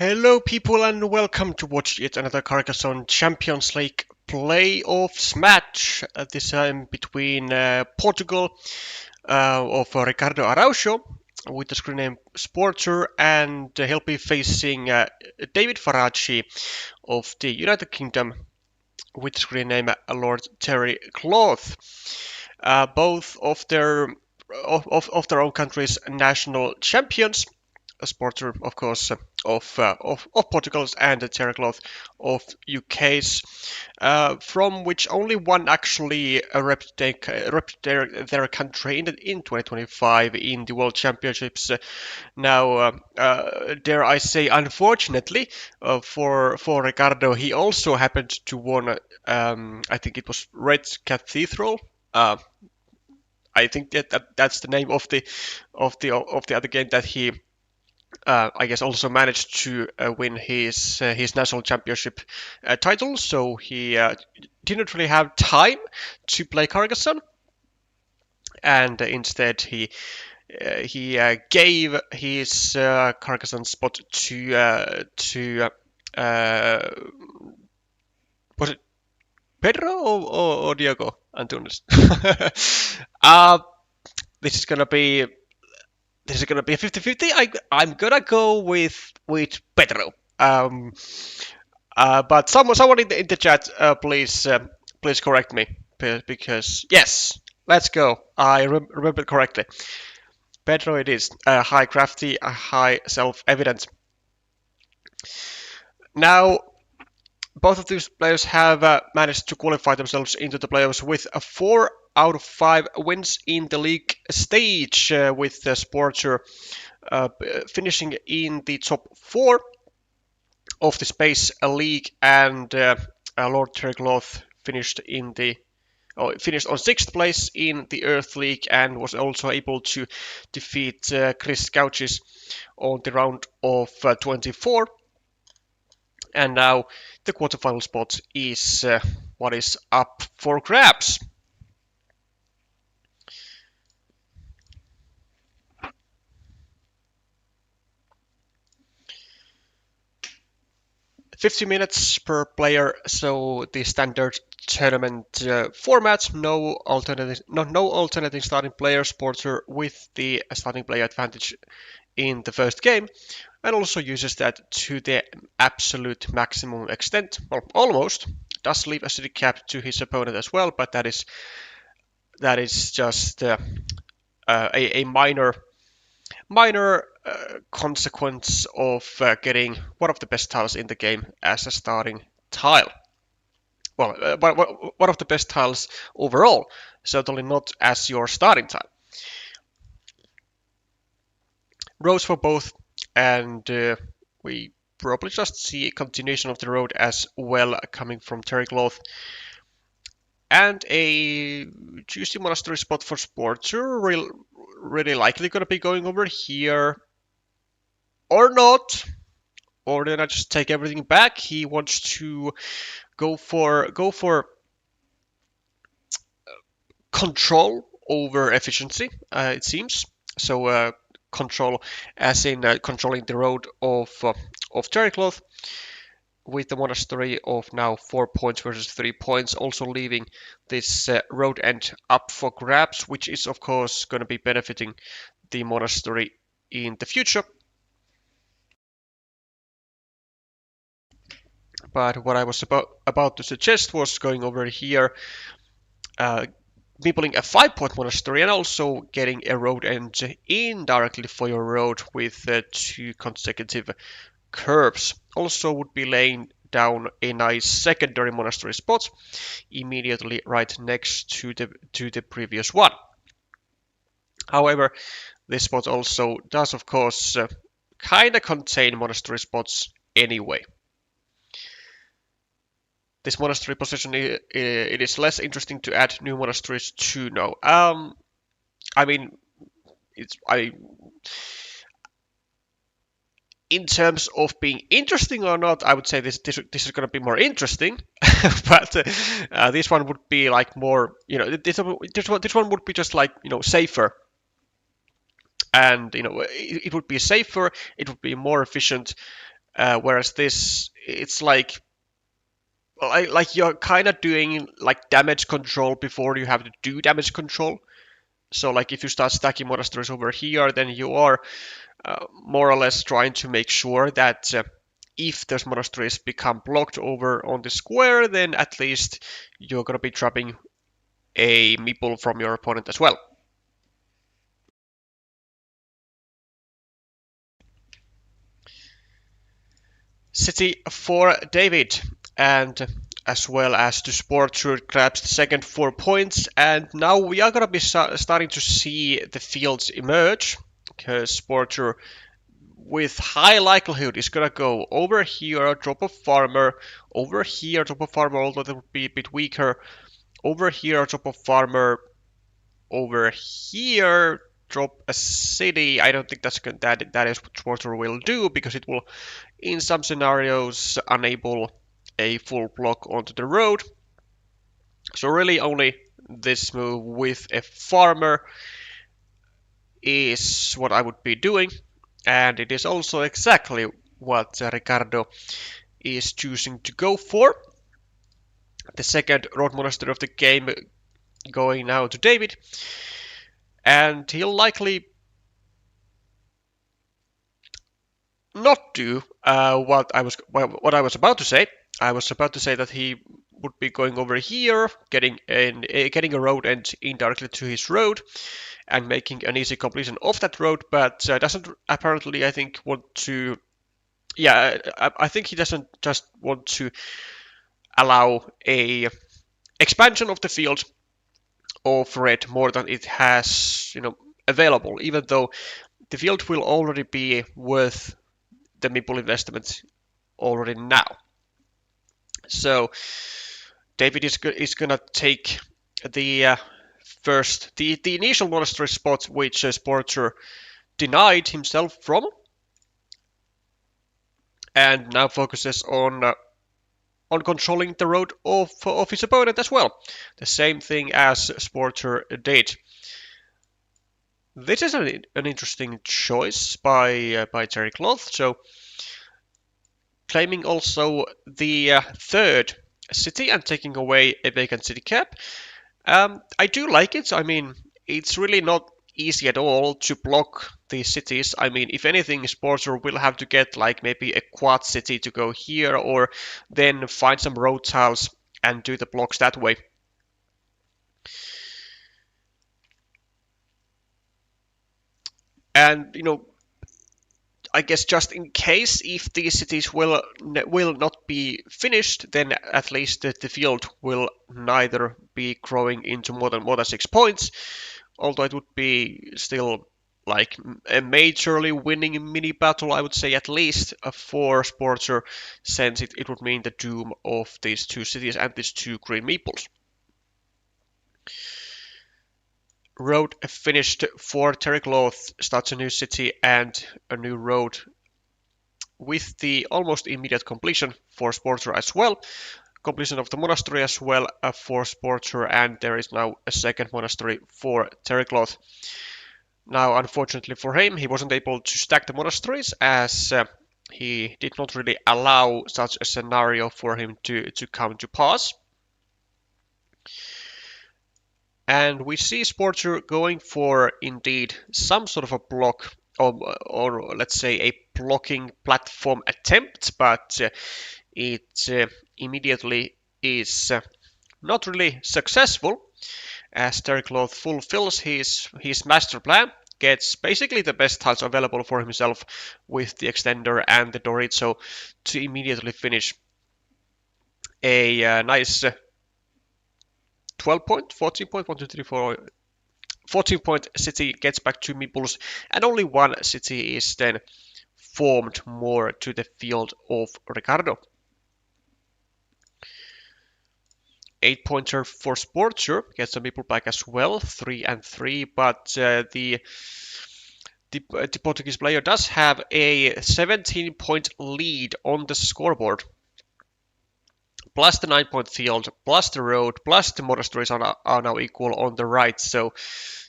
Hello people and welcome to watch yet another Carcassonne Champions League playoffs match, this time between Portugal of Ricardo Araújo with the screen name Sportr, and he'll be facing David Faraci of the United Kingdom with the screen name Lord Terrycloth. Both of their own countries' national champions. Sportr, of course, of Portugal's, and the Terrycloth of UK's, from which only one actually represented their country in 2025 in the World Championships. Now, dare I say, unfortunately, for Ricardo, he also happened to win. I think it was Red Cathedral. I think that's the name of the other game that he. I guess also managed to win his national championship title, so he didn't really have time to play Carcassonne, and instead he gave his Carcassonne spot to was it Pedro or Diego Antunes? This is gonna be. This is gonna be a 50-50. I'm gonna go with Pedro. But someone in the chat, please correct me, because yes, let's go. I remember correctly. Pedro, it is high crafty, high self-evident. Now, both of these players have managed to qualify themselves into the playoffs with a 4 out of 5 wins in the league stage, with the Sportr finishing in the top 4 of the Space League, and Lord Terrycloth finished finished on 6th place in the Earth League, and was also able to defeat Chris Couches on the round of 24. And now the quarterfinal spot is what is up for grabs. $50 minutes per player, so the standard tournament format. No alternating starting player. Sportr with the starting player advantage in the first game, and also uses that to the absolute maximum extent. Well, almost. Does leave a city cap to his opponent as well, but that is just a minor consequence of getting one of the best tiles in the game as a starting tile. Well, one of the best tiles overall, certainly not as your starting tile. Roads for both, and we probably just see a continuation of the road as well coming from Terrycloth. And a juicy monastery spot for Sportr, really likely going to be going over here. Or not. Or then I just take everything back. He wants to go for control over efficiency, it seems. So control as in controlling the road of Terrycloth, with the monastery of now 4 points versus 3 points, also leaving this road end up for grabs, which is of course going to be benefiting the monastery in the future. But what I was about to suggest was going over here, nibbling a 5-point monastery, and also getting a road end indirectly for your road with 2 consecutive curves. Also would be laying down a nice secondary monastery spot immediately right next to the previous one. However, this spot also does of course kind of contain monastery spots anyway. This monastery position, it is less interesting to add new monasteries to now. I mean, in terms of being interesting or not, I would say this is going to be more interesting, but this one would be like more, this one would be just like, safer, and it would be safer, it would be more efficient, Whereas this, it's like you're kind of doing like damage control before you have to do damage control. So like if you start stacking monasteries over here, then you are more or less trying to make sure that if those monasteries become blocked over on the square, then at least you're going to be trapping a meeple from your opponent as well. City for David, and as well as the Sportr grabs the second 4 points, and now we are going to be starting to see the fields emerge, because Sportr with high likelihood is going to go over here, drop a farmer, over here, drop a farmer, although that would be a bit weaker, over here, drop a farmer, over here, drop a city. I don't think that is what Sportr will do, because it will in some scenarios enable a full block onto the road. So really only this move with a farmer is what I would be doing, and it is also exactly what Ricardo is choosing to go for. The second road monastery of the game going now to David, and he'll likely not do what I was about to say. I was about to say that he would be going over here, getting a road end indirectly to his road, and making an easy completion of that road, but doesn't apparently, I think, want to. Yeah, I think he doesn't just want to allow a expansion of the field of red more than it has, available, even though the field will already be worth the meeple investment already now. So David is going to take the first, the initial monastery spot which Sportr denied himself from, and now focuses on controlling the road of his opponent as well. The same thing as Sportr did. This is an interesting choice by Terrycloth. So claiming also the third city and taking away a vacant city cap. I do like it. I mean, it's really not easy at all to block these cities. I mean, if anything, Sportr will have to get like maybe a quad city to go here, or then find some road tiles and do the blocks that way. And I guess just in case if these cities will not be finished, then at least the field will neither be growing into more than 6 points, although it would be still like a majorly winning mini battle, I would say, at least for Sportr, since it would mean the doom of these two cities and these two green meeples. Road finished for Terrycloth, starts a new city and a new road with the almost immediate completion for Sportr as well. Completion of the monastery as well for Sportr, and there is now a second monastery for Terrycloth. Now, unfortunately for him, he wasn't able to stack the monasteries, as he did not really allow such a scenario for him to come to pass. And we see Sportr going for, indeed, some sort of a block, or let's say a blocking platform attempt, but it immediately is not really successful, as Terrycloth fulfills his master plan, gets basically the best tiles available for himself with the extender and the Dorito to immediately finish a nice 12 point, 14 point, 1, 2, 3, 4, 14 point city, gets back 2 meeples, and only one city is then formed more to the field of Ricardo. 8-pointer for Sportr, gets a meeple back as well, 3 and 3, but the Portuguese player does have a 17-point lead on the scoreboard. Plus the 9-point field, plus the road, plus the monasteries are now equal on the right. So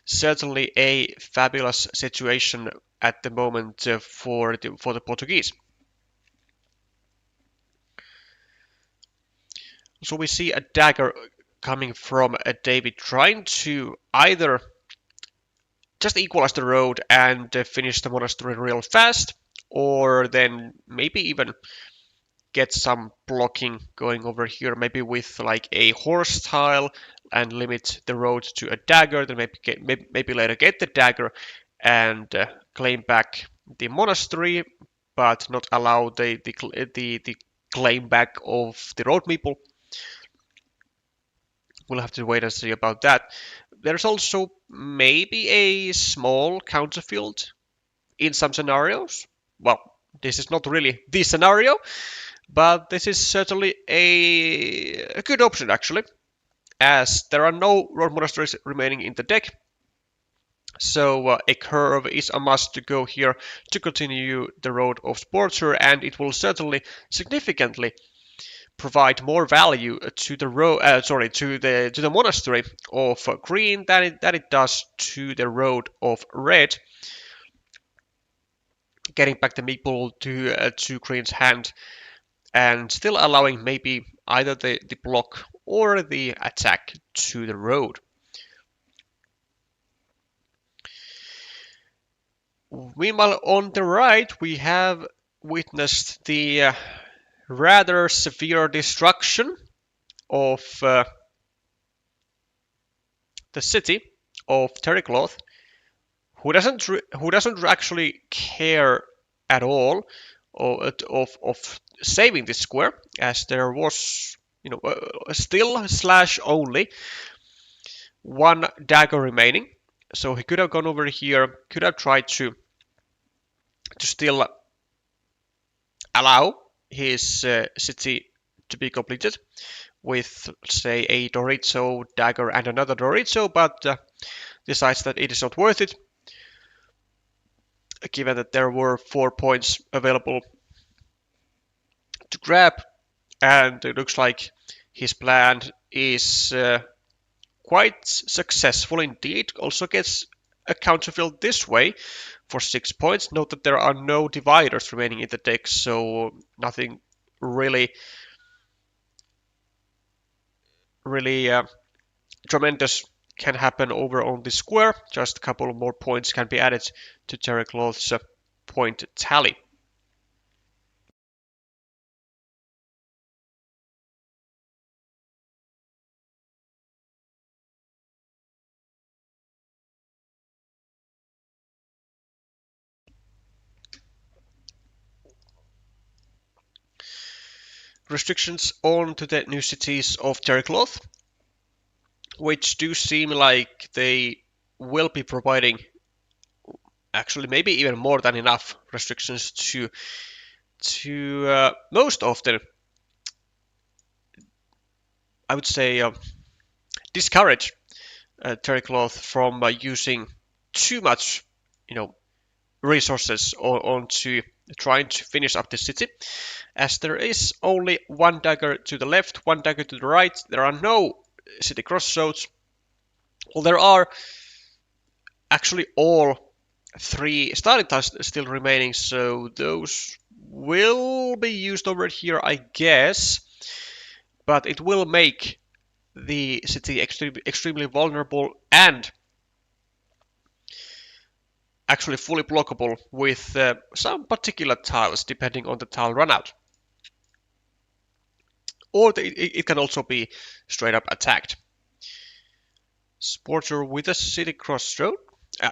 certainly a fabulous situation at the moment for the Portuguese. So we see a dagger coming from David trying to either just equalize the road and finish the monastery real fast, or then maybe even get some blocking going over here, maybe with like a horse tile and limit the road to a dagger, then maybe later get the dagger and claim back the monastery, but not allow the claim back of the road meeple. We'll have to wait and see about that. There's also maybe a small counterfield in some scenarios. Well, this is not really the scenario, but this is certainly a good option actually, as there are no road monasteries remaining in the deck. So a curve is a must to go here to continue the road of Sportr, and it will certainly significantly provide more value to the to the monastery of green than it does to the road of red, getting back the meeple to green's hand and still allowing maybe either the block or the attack to the road. Meanwhile, on the right, we have witnessed the rather severe destruction of the city of Terrycloth, who doesn't actually care at all of saving this square, as there was still slash only one dagger remaining. So he could have gone over here, could have tried to still allow his city to be completed with, say, a Dorito dagger and another Dorito, but decides that it is not worth it, given that there were 4 points available to grab, and it looks like his plan is quite successful indeed. Also gets a counterfield this way for 6 points. Note that there are no dividers remaining in the deck, so nothing really tremendous can happen over on the square. Just a couple more points can be added to Terrycloth's point tally. Restrictions on to the new cities of Terrycloth, which do seem like they will be providing actually maybe even more than enough restrictions to most often, I would say, discourage Terrycloth from using too much, resources onto trying to finish up the city, as there is only one dagger to the left, one dagger to the right. There are no city crossroads. Well, there are actually all 3 starting tiles still remaining, so those will be used over here, I guess, but it will make the city extremely vulnerable and actually fully blockable with some particular tiles, depending on the tile runout. Or it can also be straight up attacked. Sportr with a city crossroad.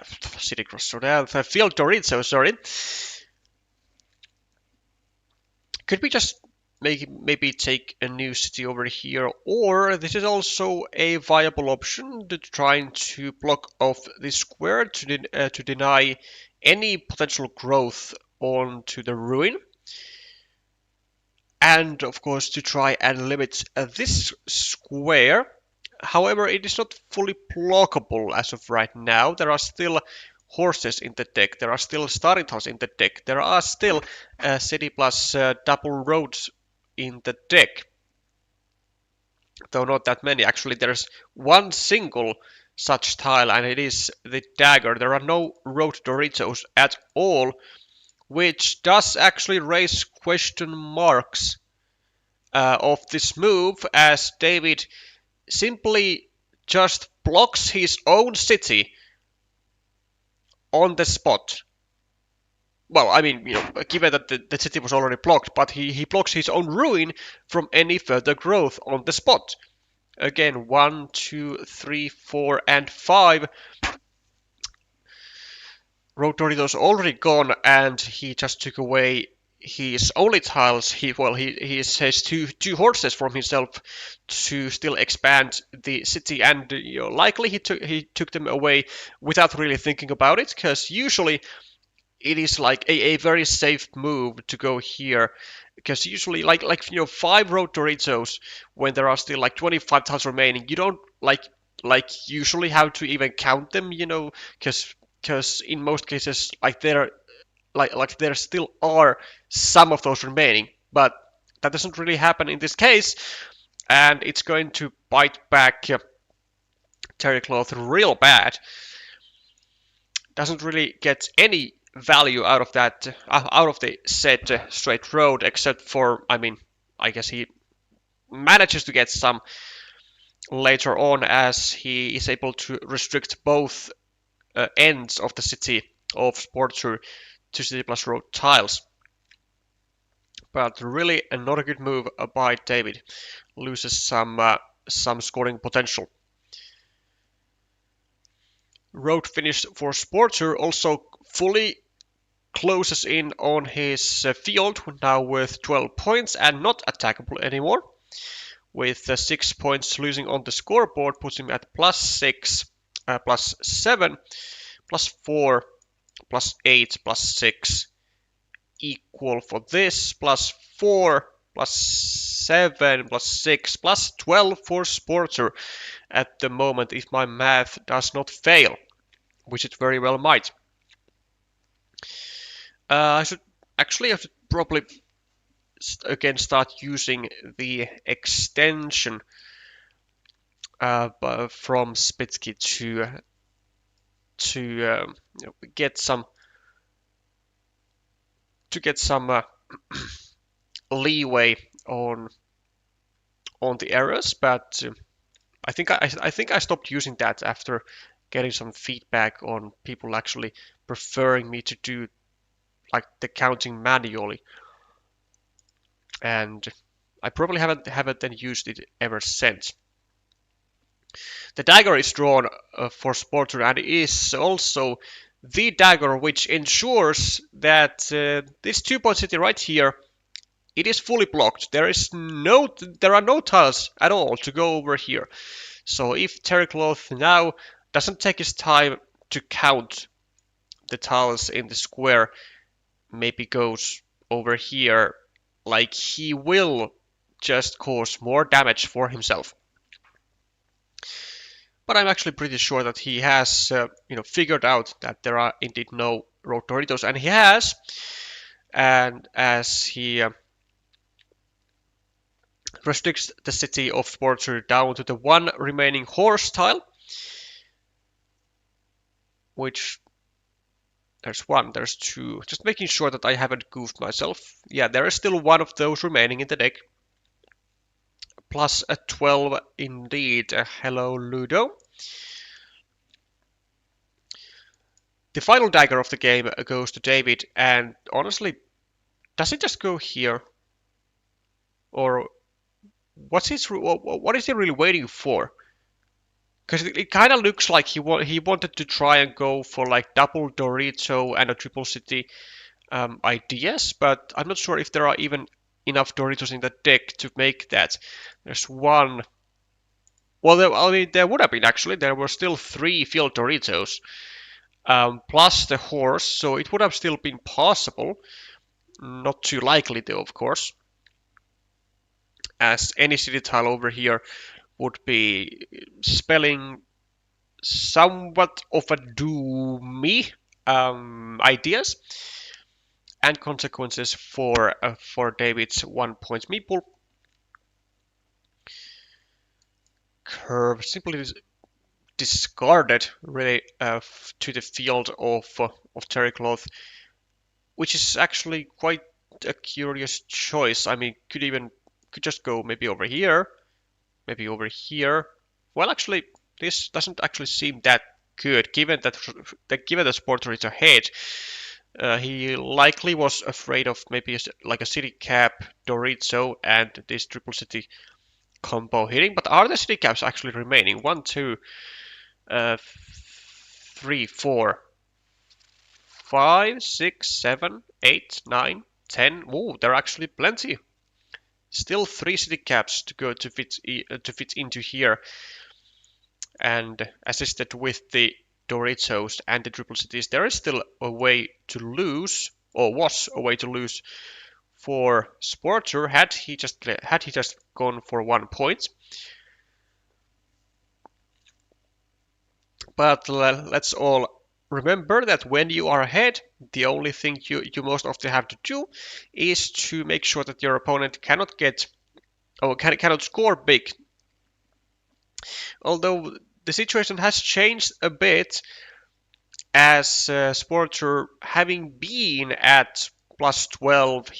Field Dorito, sorry. Could we just maybe take a new city over here, or this is also a viable option to trying to block off this square to deny any potential growth onto the ruin, and of course to try and limit this square. However, it is not fully blockable as of right now. There are still horses in the deck, there are still starting tiles in the deck, there are still city plus double roads in the deck, though not that many. Actually, there's one single such tile, and it is the dagger. There are no road Doritos at all, which does actually raise question marks of this move, as David simply just blocks his own city on the spot. Well, I mean, given that the city was already blocked, but he blocks his own ruin from any further growth on the spot. Again, 1, 2, 3, 4, and 5 road tornadoes already gone, and he just took away his only tiles. He has two horses from himself to still expand the city, and likely he took them away without really thinking about it, because usually it is like a very safe move to go here, because usually like 5 road Doritos when there are still like 25 tiles remaining, you don't usually have to even count them, because in most cases there still are some of those remaining, but that doesn't really happen in this case, and it's going to bite back Terrycloth real bad. Doesn't really get any value out of that, out of the said straight road, except for, I guess he manages to get some later on, as he is able to restrict both ends of the city of Sportr to city plus road tiles. But really not a good move by David. Loses some scoring potential. Road finish for Sportr also fully closes in on his field, now with 12 points and not attackable anymore. With 6 points losing on the scoreboard, puts him at +6, +7, +4, +8, +6, equal for this, +4, +7, +6, +12 for Sportr at the moment, if my math does not fail, which it very well might. I should probably again start using the extension from Spitsky to get some leeway on the errors, but I think I stopped using that after getting some feedback on people actually preferring me to do like the counting manually, and I probably haven't then used it ever since. The dagger is drawn for Sportr, and it is also the dagger which ensures that this 2-point city right here, it is fully blocked. There are no tiles at all to go over here. So if Terrycloth now doesn't take his time to count the tiles in the square, maybe goes over here, like, he will just cause more damage for himself. But I'm actually pretty sure that he has figured out that there are indeed no road Doritos, and he has. And as he restricts the city of Sportr down to the one remaining horse tile, which there's one, there's two. Just making sure that I haven't goofed myself. Yeah, there is still one of those remaining in the deck. Plus a 12 indeed. Hello, Ludo. The final dagger of the game goes to David, and honestly, does it just go here? Or what is he really waiting for? Because it kind of looks like he wanted to try and go for like double Dorito and a triple city ideas, but I'm not sure if there are even enough Doritos in the deck to make that. There's one. Well, there would have been actually. There were still 3 field Doritos, plus the horse, so it would have still been possible. Not too likely though, of course, as any city tile over here would be spelling somewhat of a doomy ideas and consequences for David's 1-point meeple. Curve simply discarded really to the field of Terrycloth, which is actually quite a curious choice. I mean, could even could just go maybe over here, maybe over here. Well, actually, this doesn't actually seem that good, given that Sportr is ahead. He likely was afraid of maybe like a city cap, Dorito, and this triple city combo hitting. But are the city caps actually remaining? 1, 2, 3, 4, 5, 6, 7, 8, 9, 10. Oh, there are actually plenty. Still 3 city caps to go to fit into here, and assisted with the Doritos and the triple cities, there is still a way to lose, or was a way to lose for Sportr had he just gone for 1 point. But let's all remember that when you are ahead, the only thing you most often have to do is to make sure that your opponent cannot score big. Although the situation has changed a bit, as Sportr, having been at plus 12,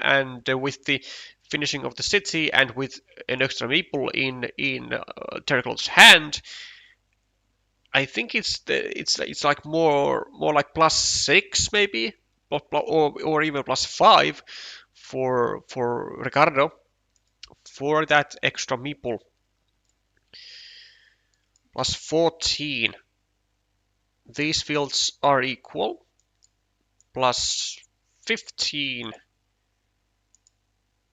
and with the finishing of the city and with an extra meeple in Terrycloth's hand, I think it's like more like plus 6 maybe, or even plus 5 for Ricardo for that extra meeple. Plus 14. These fields are equal. Plus 15.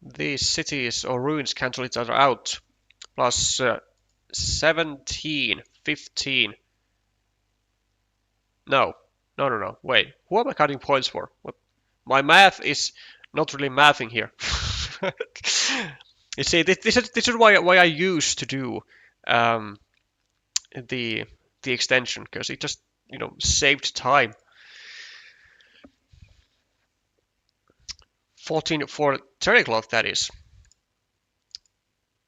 These cities or ruins cancel each other out. Plus 17, 15. No. Wait, who am I cutting points for? What? My math is not really mathing here. You see, this is why I used to do the extension, because it just saved time. 14 for Terrycloth, that is.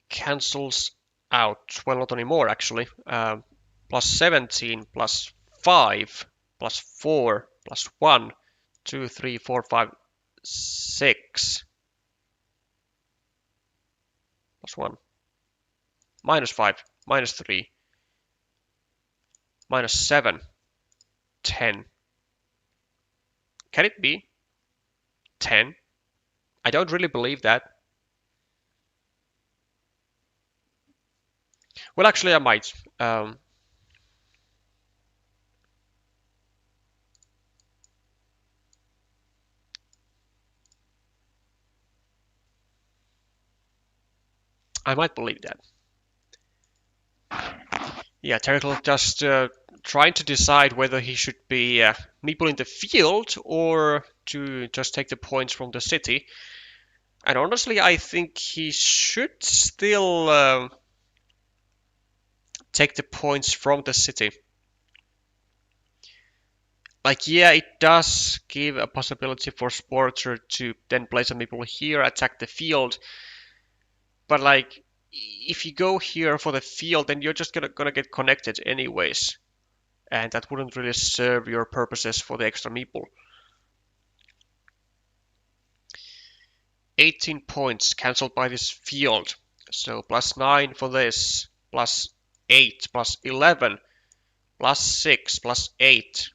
Cancels out. Well, not anymore actually. Plus 17, plus 5, plus 4, plus 1, 2, 3, 4, 5, 6. Plus 1. Minus 5, minus 3, minus 7, 10. Can it be 10? I don't really believe that. Well, actually, I might. I might believe that. Yeah, Terrycloth just trying to decide whether he should be meeple in the field or to just take the points from the city. And honestly, I think he should still take the points from the city. Like, yeah, it does give a possibility for Sportr to then place some people here, attack the field. But like, if you go here for the field, then you're just gonna get connected anyways. And that wouldn't really serve your purposes for the extra meeple. 18 points cancelled by this field. So plus 9 for this, plus 8, plus 11, plus 6, plus 8,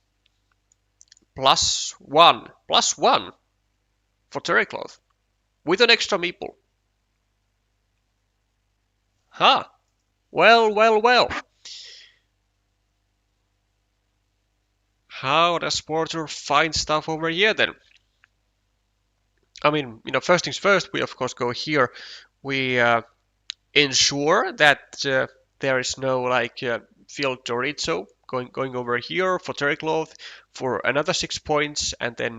plus 1 for Terrycloth with an extra meeple. Huh. Well. How does Sportr find stuff over here then? I mean, first things first, we of course go here. We ensure that there is no field Dorito going over here for Terrycloth for another 6 points, and then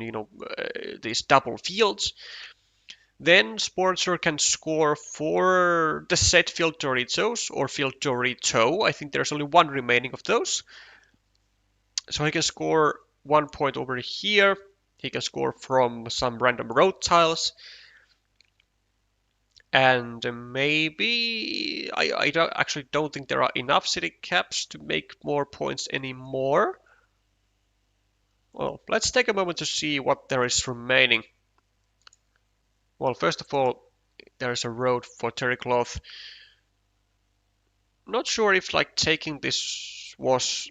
these double fields. Then Sportr can score for the set field Doritos or field Dorito. I think there's only one remaining of those. So he can score 1 point over here. He can score from some random road tiles. And maybe I actually don't think there are enough city caps to make more points anymore. Well, let's take a moment to see what there is remaining. Well, first of all, there's a road for Terrycloth. Not sure if like taking this was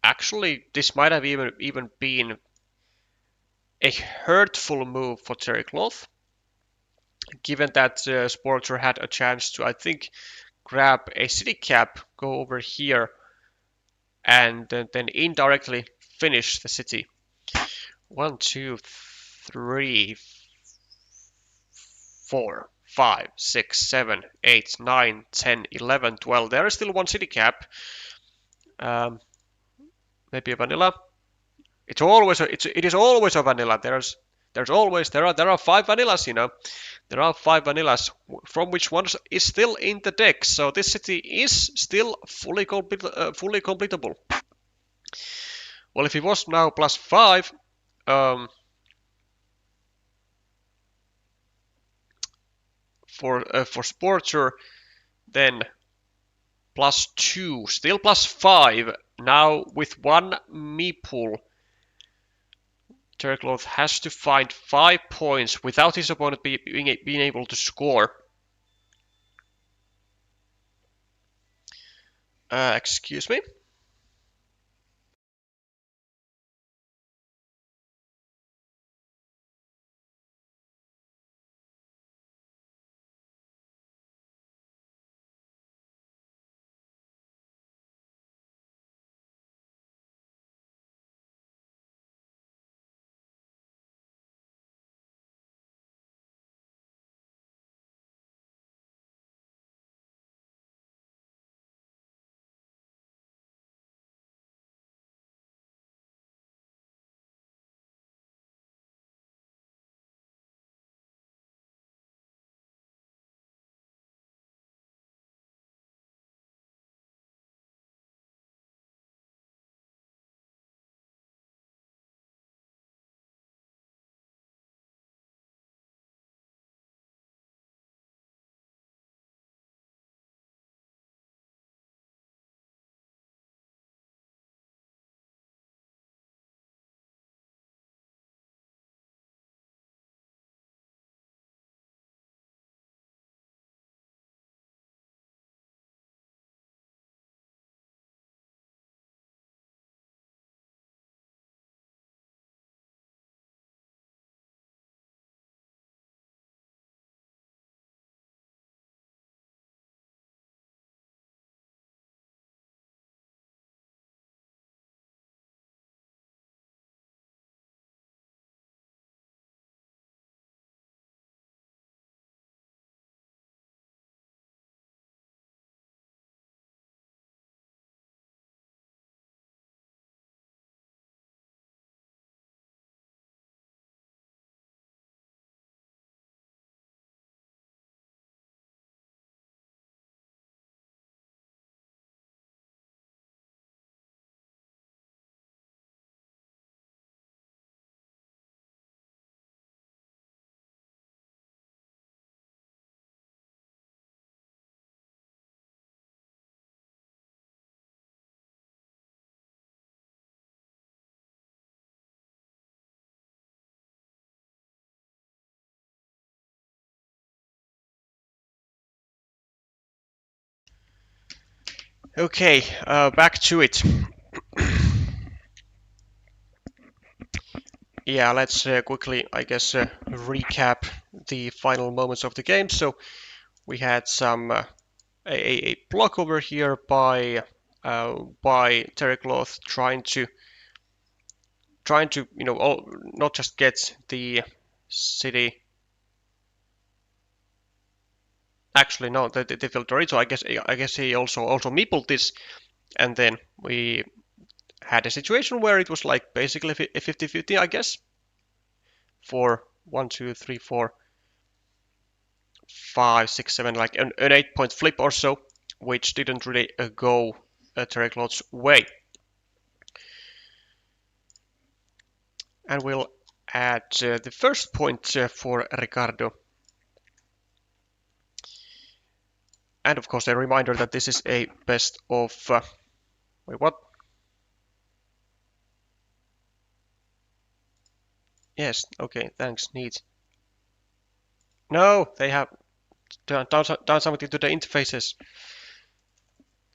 actually, this might have even been a hurtful move for Terrycloth, given that Sportr had a chance to, I think, grab a city cap, go over here, and then indirectly finish the city. 1, 2, 3, 4, 5, 6, 7, 8, 9, 10, 11, 12. There is still one city cap. Maybe a vanilla. It is always a vanilla. There are 5 vanillas, you know. There are 5 vanillas, from which one is still in the deck. So this city is still fully completable. Well, if it was now +5, for Sportr, then +2, still +5. Now with one meeple, Terrycloth has to find 5 points without his opponent being able to score. Excuse me? Okay, back to it. Yeah, let's quickly, I guess, recap the final moments of the game. So we had a block over here by Terrycloth trying to not just get the city. Actually, no, the Filterito. I guess he also meepled this, and then we had a situation where it was like basically a 50-50, I guess, for 1, 2, 3, 4, 5, 6, 7, like an 8-point flip or so, which didn't really go Terrycloth's way. And we'll add the first point for Ricardo. And of course, a reminder that this is a best of. Wait, what? Yes, okay, thanks, neat. No, they have done something to the interfaces.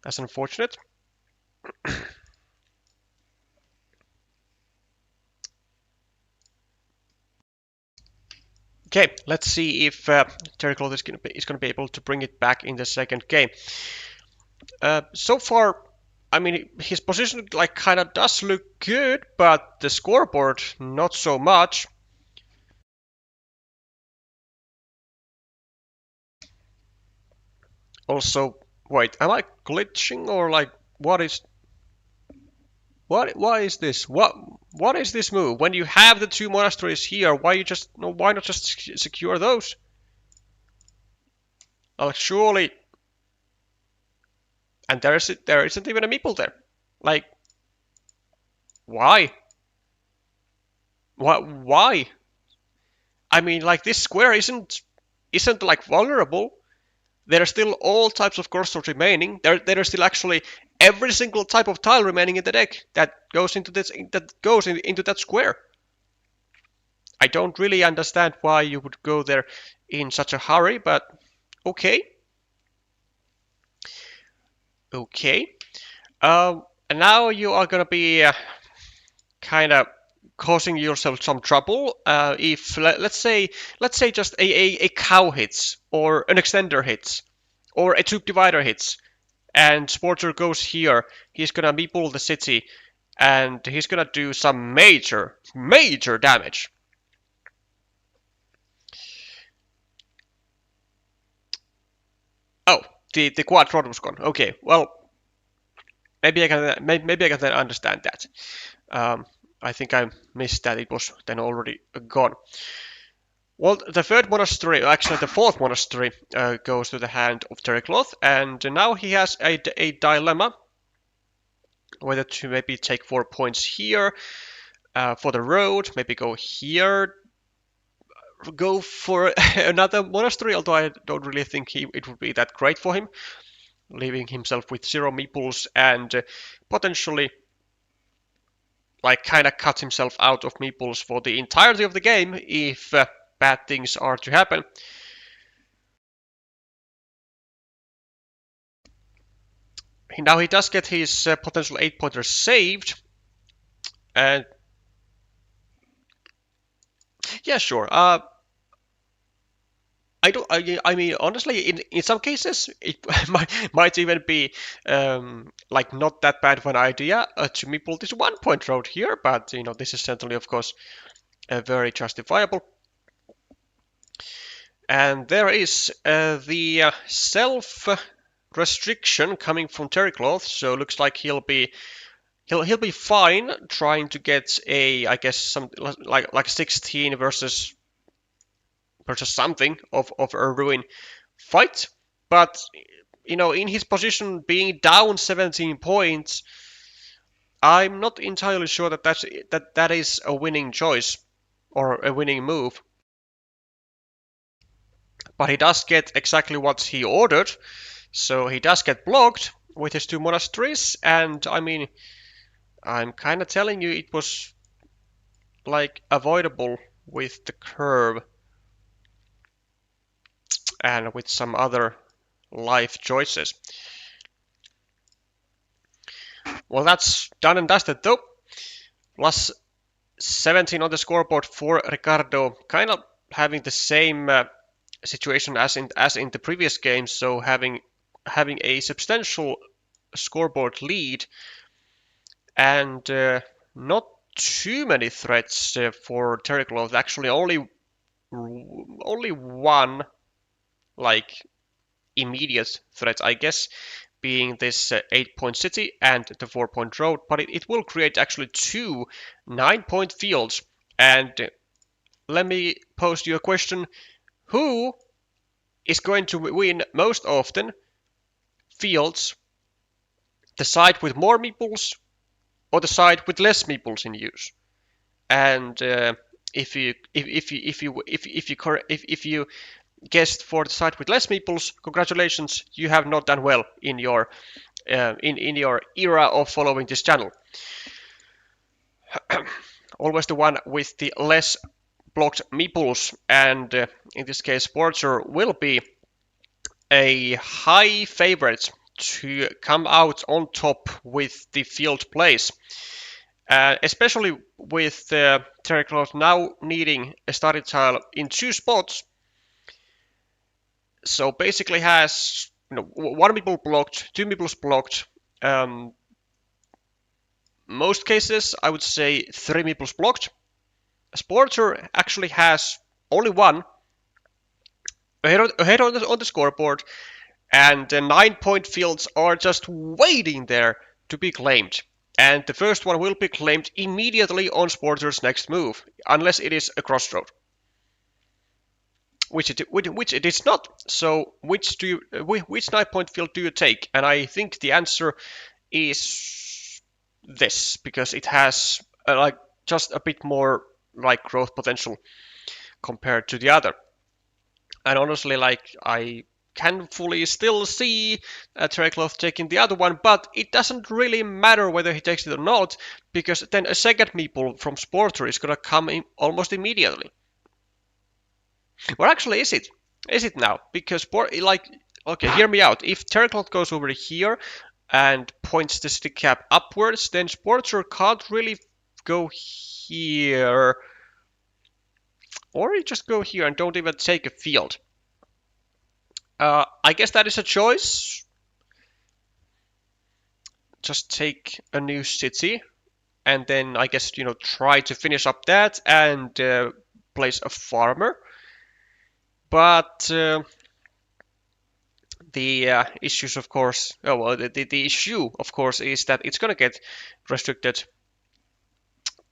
That's unfortunate. Okay, let's see if Terrycloth is going to be able to bring it back in the second game. So far, I mean, his position like kind of does look good, but the scoreboard not so much. Also, wait, am I glitching or like what is why is this? What is this move? When you have the two monasteries here, why not just secure those? Surely, and there isn't even a meeple there. Like, why? Why? I mean, like this square isn't like vulnerable. There are still all types of crossroads remaining. There are still actually every single type of tile remaining in the deck that goes into into that square. I don't really understand why you would go there in such a hurry, but okay. Okay. And now you are gonna be kind of causing yourself some trouble. If let's say just a cow hits or an extender hits or a tube divider hits, and Sportr goes here, he's gonna meeple the city, and he's gonna do some major damage. Oh, the quad rod was gone. Okay, well maybe I can then understand that. I think I missed that it was then already gone. Well, the third monastery, actually the fourth monastery, goes to the hand of Terrycloth, and now he has a dilemma whether to maybe take 4 points here for the road, maybe go here, go for another monastery, although I don't really think it would be that great for him, leaving himself with 0 meeples and potentially like kind of cut himself out of meeples for the entirety of the game if bad things are to happen. Now he does get his potential 8-pointer saved, and yeah, sure. I don't. I mean, honestly, in some cases, it might even be like not that bad of an idea to meeple this 1-point road here, but you know, this is certainly, of course, very justifiable. And there is the self restriction coming from Terrycloth, so looks like he'll be fine trying to get a, I guess, some like 16 versus something of a ruin fight. But you know, in his position being down 17 points, I'm not entirely sure that is a winning choice or a winning move. But he does get exactly what he ordered, so he does get blocked with his 2 monasteries, and I mean, I'm kind of telling you it was like avoidable with the curve and with some other life choices. Well, that's done and dusted though. Plus 17 on the scoreboard for Ricardo, kind of having the same situation as in the previous game, so having a substantial scoreboard lead and not too many threats for Terrycloth. Actually, only one like immediate threat, I guess, being this 8-point city and the 4-point road, but it will create actually 2 9-point fields. And let me pose you a question: who is going to win most often? Fields, the side with more meeples or the side with less meeples in use? And if you guessed for the side with less meeples, congratulations, you have not done well in your in your era of following this channel. Always the one with the less blocked meeples, and in this case Sportr will be a high favorite to come out on top with the field place. Especially with Terrycloth now needing a starting tile in 2 spots. So basically has 1 meeple blocked, 2 meeples blocked. Most cases I would say 3 meeples blocked. Sportr actually has only 1 ahead on the scoreboard, and the 9-point fields are just waiting there to be claimed. And the first one will be claimed immediately on Sportr's next move, unless it is a crossroad. Which it is not. So which 9-point field do you take? And I think the answer is this, because it has like just a bit more like growth potential compared to the other. And honestly, like I can fully still see Terrycloth taking the other one, but it doesn't really matter whether he takes it or not, because then a second meeple from Sportr is gonna come in almost immediately. Or actually, is it? Is it now? Because okay, hear me out. If Terrycloth goes over here and points the stick cap upwards, then Sportr can't really go here. Or you just go here and don't even take a field. I guess that is a choice. Just take a new city, and then I guess try to finish up that and place a farmer. But the issues, of course, the issue, of course, is that it's gonna get restricted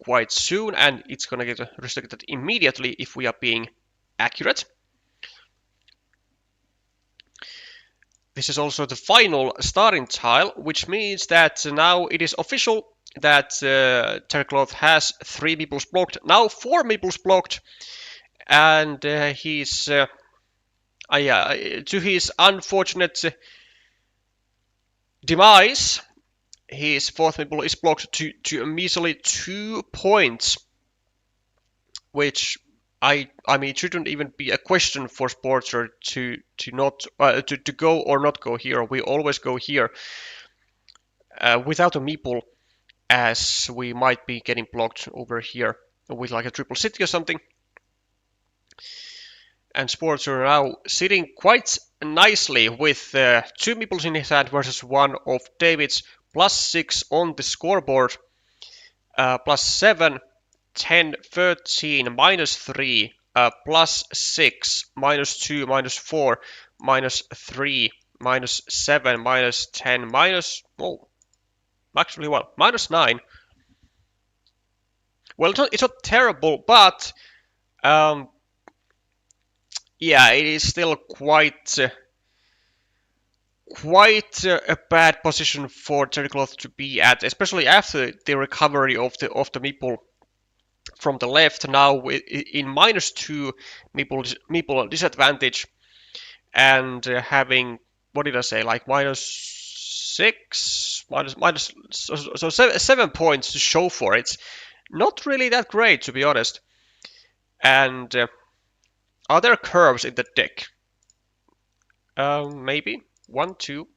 quite soon, and it's gonna get restricted immediately if we are being accurate. This is also the final starting tile, which means that now it is official that Terrycloth has 3 meeples blocked, now 4 meeples blocked, and he's to his unfortunate demise, his 4th meeple is blocked to a measly 2 points, which I mean, it shouldn't even be a question for Sportr to go or not go here. We always go here without a meeple, as we might be getting blocked over here with like a triple city or something. And Sportr now sitting quite nicely with 2 meeples in his hand versus 1 of David's, +6 on the scoreboard, +7. 10, 13, -3, +6, -2, -4, -3, -7, -10, actually, well, -9. Well, it's not terrible, but yeah, it is still quite a bad position for Terrycloth to be at, especially after the recovery of the meeple from the left, now in -2 meeple disadvantage, and having, what did I say, like -6, so 7 points to show for it. Not really that great, to be honest. And are there curves in the deck? Maybe 1, 2,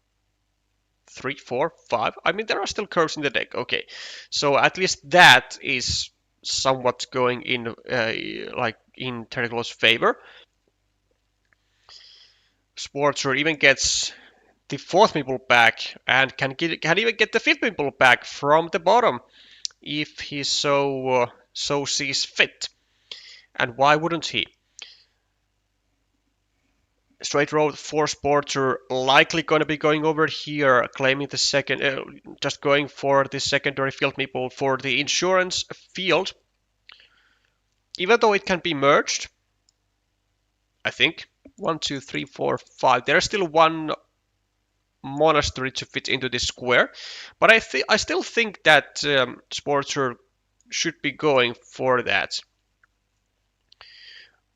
3, 4, 5. I mean, there are still curves in the deck. Okay, so at least that is somewhat going in like in Terrycloth's favor. Sportr even gets the 4th meeple back, and can even get the 5th meeple back from the bottom if he so sees fit. And why wouldn't he? Straight road for Sportr, likely going to be going over here, claiming the second, just going for the secondary field meeple for the insurance field. Even though it can be merged, I think. 1, 2, 3, 4, 5. There's still 1 monastery to fit into this square, but I still think that Sportr should be going for that.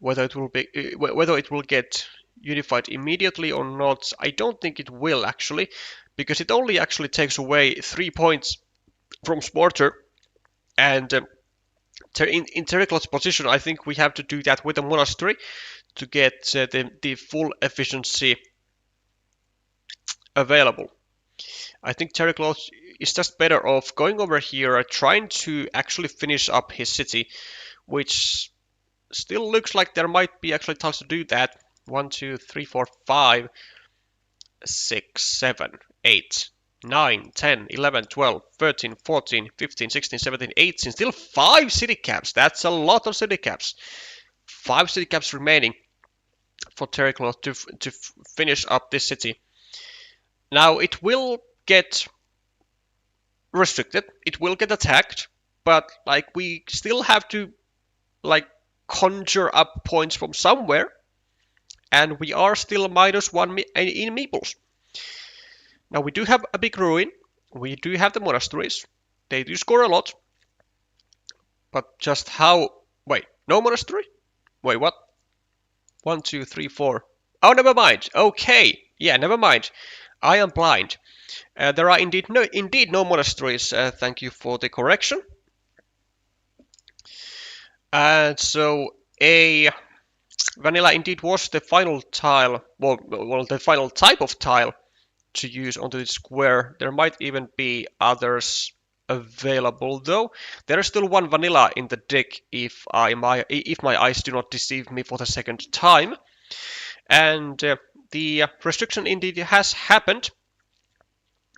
Whether it will get unified immediately or not, I don't think it will actually, because it only actually takes away 3 points from Sportr, and In Terrycloth's position, I think we have to do that with a monastery to get the full efficiency available. I think Terrycloth is just better off going over here, trying to actually finish up his city, which still looks like there might be actually tiles to do that. 1, 2, 3, 4, 5, 6, 7, 8, 9, 10, 11, 12, 13, 14, 15, 16, 17, 18. Still 5 city caps. That's a lot of city caps. 5 city caps remaining for Terrycloth to finish up this city. Now it will get restricted. It will get attacked, but like we still have to like conjure up points from somewhere, and we are still -1 in meeples. Now we do have a big ruin. We do have the monasteries. They do score a lot, but just how? Wait, no monastery? Wait, what? 1, 2, 3, 4. Oh, never mind. Okay, yeah, never mind. I am blind. There are indeed no monasteries. Thank you for the correction. And so a vanilla indeed was the final tile, well, the final type of tile to use onto the square. There might even be others available though. There is still one vanilla in the deck if my eyes do not deceive me for the second time. And the restriction indeed has happened.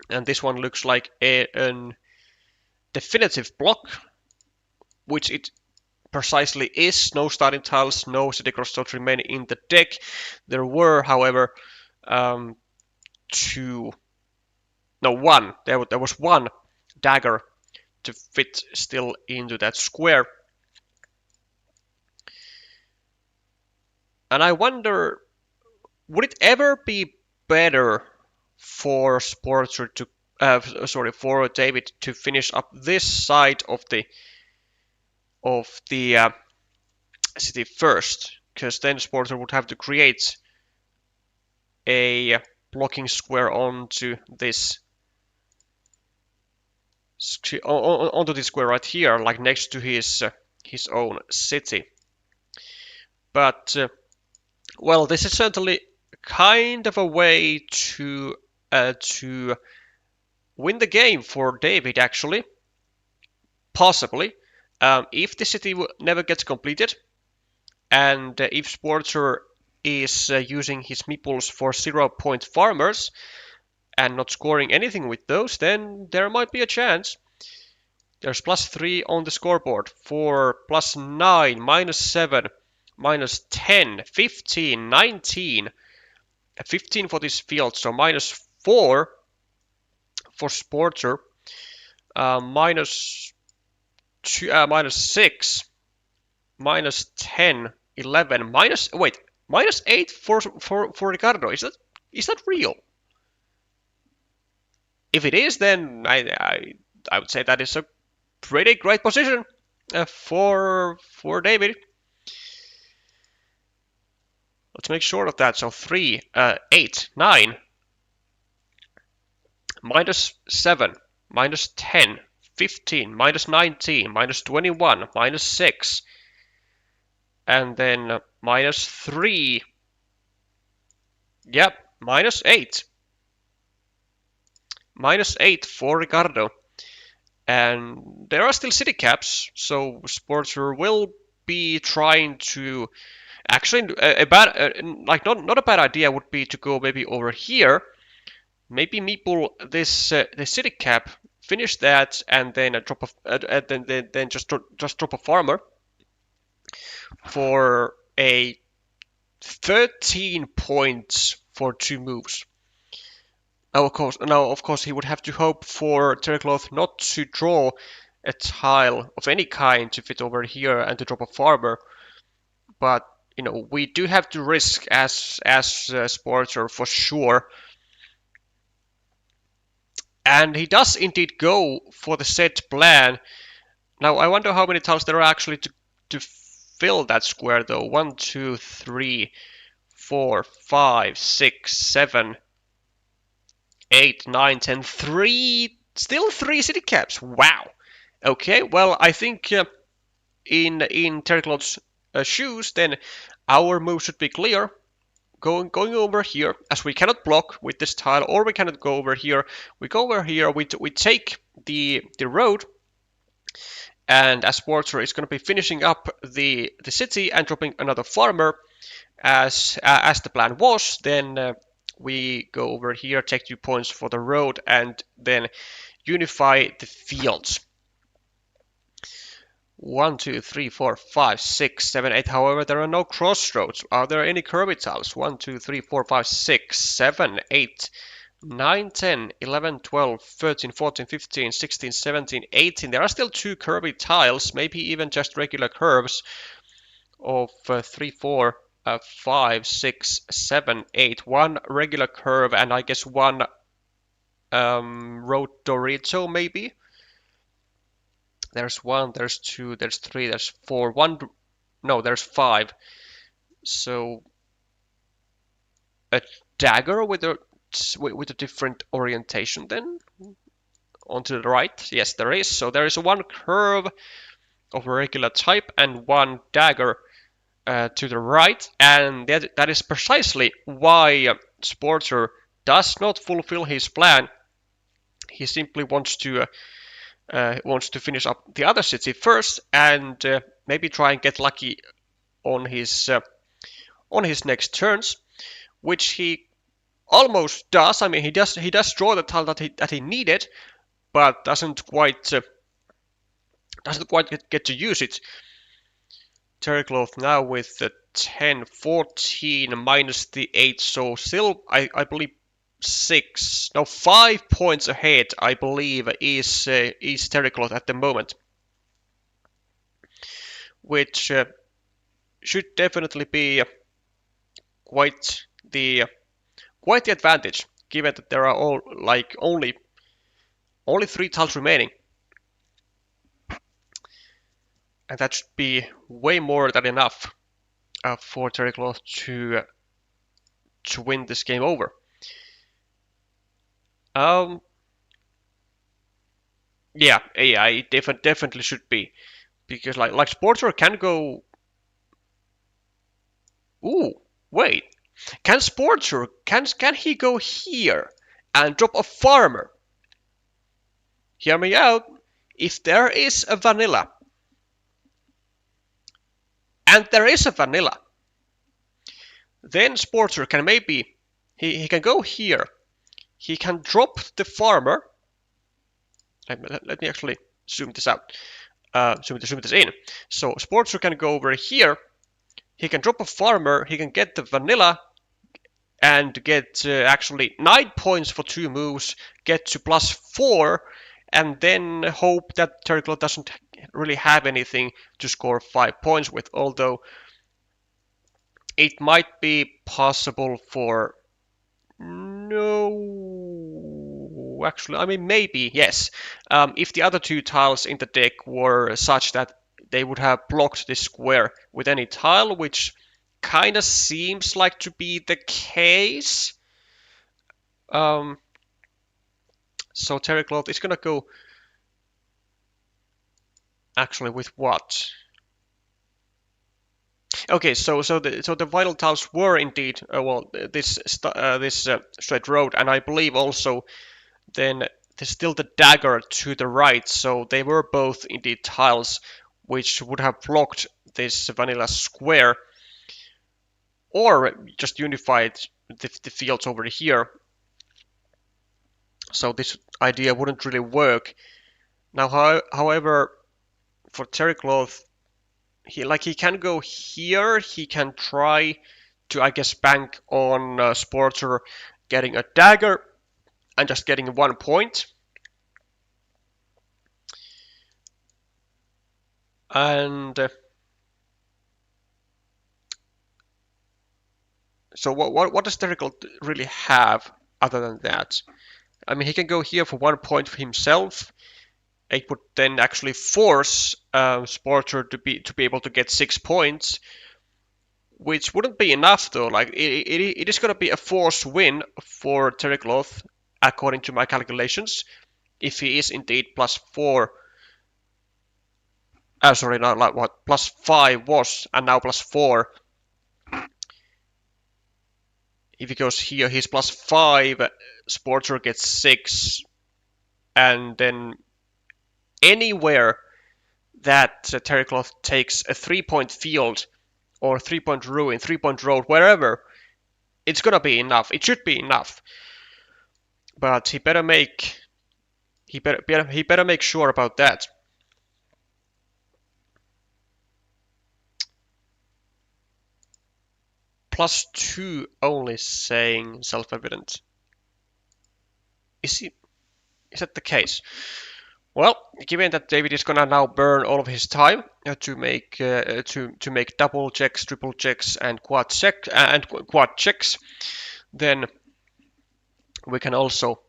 And this one looks like an definitive block, which it precisely is. No starting tiles, no city crossroads remain in the deck. There were, however, one. There was one dagger to fit still into that square. And I wonder, would it ever be better for Sportr to, for David to finish up this side of the city first? Because then Sportr would have to create a blocking square onto this square right here, like next to his own city. But well, this is certainly kind of a way to win the game for David, actually. Possibly, if the city never gets completed, and if Sportr is using his meeples for 0-point farmers and not scoring anything with those, then there might be a chance. There's +3 on the scoreboard for +9, -7, -10, 15, 19, 15 for this field, so -4 for Sportr, -6, -10, 11, -8 for Ricardo. Is that real? If it is, then I would say that is a pretty great position for David. Let's make sure of that. So 3, 8, 9, -7, -10, 15, -19, -21, -6, and then -3. Yep, -8. -8 for Ricardo. And there are still city caps, so Sportr will be trying to actually not a bad idea would be to go maybe over here, maybe meeple this the city cap, finish that, and then then just drop a farmer for a 13 points for 2 moves. Now, of course, he would have to hope for Terrycloth not to draw a tile of any kind to fit over here and to drop a farmer. But you know, we do have to risk as Sportr for sure. And he does indeed go for the set plan. Now, I wonder how many tiles there are actually to fill that square, though. 1, 2, 3, 4, 5, 6, 7, 8, 9, 10, 3, still 3 city caps. Wow. Okay, well, I think in Terrycloth's shoes, then our move should be clear. Going over here, as we cannot block with this tile, or we cannot go over here. We go over here, we take the road, and as Sportr is going to be finishing up the city and dropping another farmer, as the plan was, then we go over here, take 2 points for the road, and then unify the fields. 1, 2, 3, 4, 5, 6, 7, 8. However, there are no crossroads. Are there any curvy tiles? 1, 2, 3, 4, 5, 6, 7, 8, 9, 10, 11, 12, 13, 14, 15, 16, 17, 18. There are still 2 curvy tiles, maybe even just regular curves of 3, 4, 5, 6, 7, 8. 1 regular curve, and I guess 1 road Dorito, maybe. There's 1, there's 2, there's 3, there's 4. No, there's 5. So a dagger with a different orientation then onto the right. Yes, there is. So there is 1 curve of a regular type and 1 dagger to the right, and that is precisely why Sportr does not fulfill his plan. He simply wants to finish up the other city first, and maybe try and get lucky on his next turns, which he almost does. I mean, he does draw the tile that he needed, but doesn't quite get to use it. Terrycloth now with the 10, 14 minus the 8, so still I believe 5 points ahead, I believe, is Terrycloth at the moment, which should definitely be quite the advantage, given that there are only 3 tiles remaining, and that should be way more than enough for Terrycloth to win this game over. Yeah, it definitely should be, because like Sportr can go. Ooh, wait, can Sportr can he go here and drop a farmer? Hear me out. If there is a vanilla, and there is a vanilla, then Sportr can maybe he can go here. He can drop the farmer. Let me actually zoom this out. Zoom this in. So Sportr can go over here. He can drop a farmer. He can get the vanilla and get actually 9 points for 2 moves. Get to +4, and then hope that Terrycloth doesn't really have anything to score 5 points with. Although it might be possible for. No, actually, I mean, maybe, yes. If the other 2 tiles in the deck were such that they would have blocked this square with any tile, which kind of seems like to be the case. So Terrycloth is going to go actually with what? Okay, so the vital tiles were indeed this straight road, and I believe also then there's still the dagger to the right, so they were both indeed tiles which would have blocked this vanilla square, or just unified the fields over here. So this idea wouldn't really work. Now, however, for Terrycloth, he can go here. He can try to, I guess, bank on Sportr getting a dagger and just getting 1 point. And so what does Terrycloth really have other than that? I mean, he can go here for 1 point for himself. It would then actually force Sportr to be able to get 6 points, which wouldn't be enough though. Like it is going to be a forced win for Terrycloth, according to my calculations, if he is indeed +4. Sorry, not like what +5 was, and now +4. If he goes here, he's +5. Sportr gets 6, and then anywhere that Terrycloth takes a 3-point field or 3-point ruin, 3-point road, wherever, it's gonna be enough. It should be enough, but he better make sure about that. +2 only saying self-evident. Is that the case? Well, given that David is gonna now burn all of his time to make double checks, triple checks, and quad checks, then we can also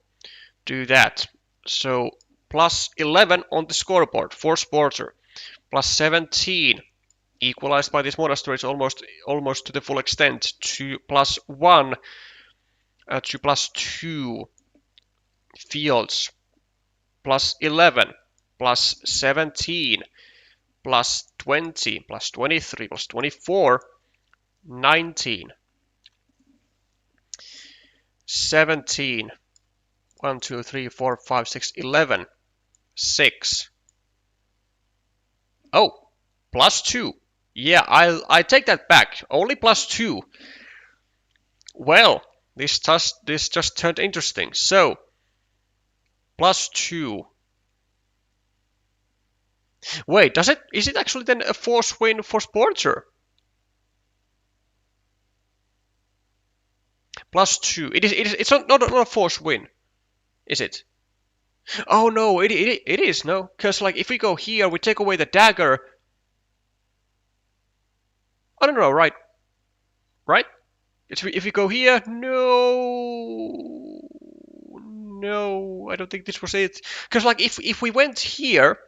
do that. So +11 on the scoreboard for Sportr, +17 equalized by this monastery almost to the full extent, to +1 to +2 fields, +11, +17, +20, +23, +24, 19, 17, 1, 2, 3, 4, 5, 6, 11, 6. Oh, +2. Yeah, I take that back. Only +2. Well, this just turned interesting. So, +2. Wait, is it actually then a force win for Sportr? +2. It's not a force win, is it? Oh no, it is, no, because like if we go here, we take away the dagger. I don't know, right? If we go here, no, I don't think this was it. Because like if we went here,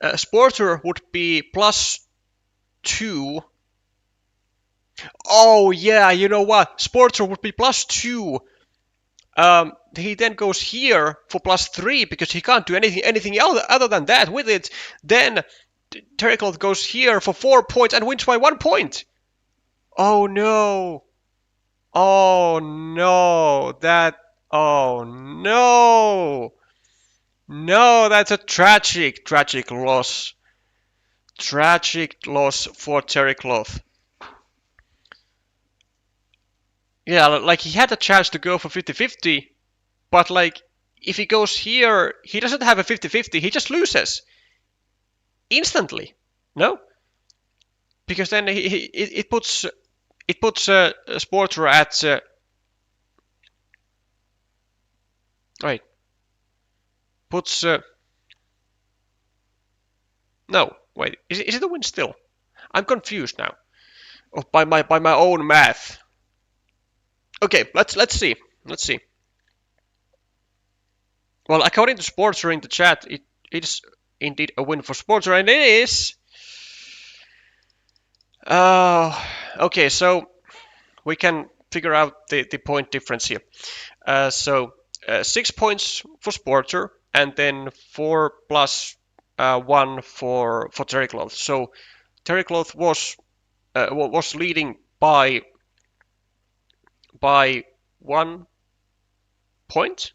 Sportr would be +2. Oh yeah, you know what? Sportr would be +2. He then goes here for +3 because he can't do anything other than that with it. Then Terrycloth goes here for 4 points and wins by 1 point. Oh no! Oh no! Oh no! No, that's a tragic loss. Tragic loss for Terrycloth. Yeah, like he had a chance to go for 50-50, but like if he goes here, he doesn't have a 50-50, he just loses instantly. No? Because then it puts Sportr at wait. Puts no, wait. Is it a win still? I'm confused now. Oh, by my own math. Okay, let's see. Let's see. Well, according to Sportr in the chat, it is indeed a win for Sportr, and it is. Okay, so we can figure out the point difference here. So 6 points for Sportr, and then 4 plus 1 for Terrycloth. So Terrycloth was leading by 1 point.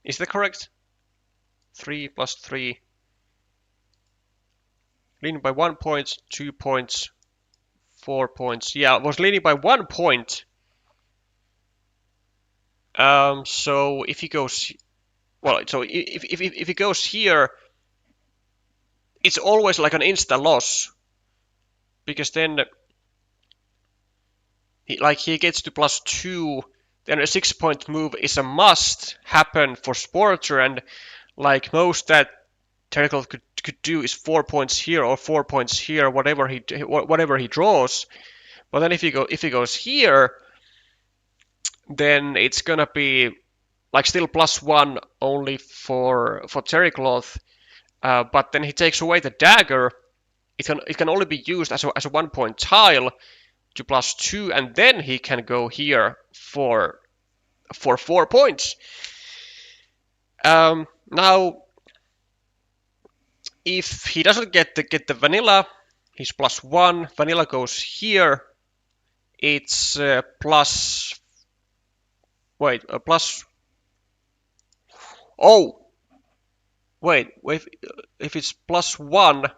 Is that correct? 3 plus 3. Leading by 1 point, 2 points, 4 points. Yeah, it was leading by 1 point. So if he goes, well, so if he goes here, it's always like an insta loss, because then he gets to +2. Then a 6-point move is a must happen for Sportr, and like most that Terrycloth could do is 4 points here or 4 points here, whatever he draws. But then if he goes here, then it's gonna be like still +1 only for Terrycloth. But then he takes away the dagger. It can only be used as a 1 point tile to +2, and then he can go here for 4 points. Now, if he doesn't get the vanilla, he's +1. Vanilla goes here. It's plus. Wait, plus. Oh, wait. If it's +1,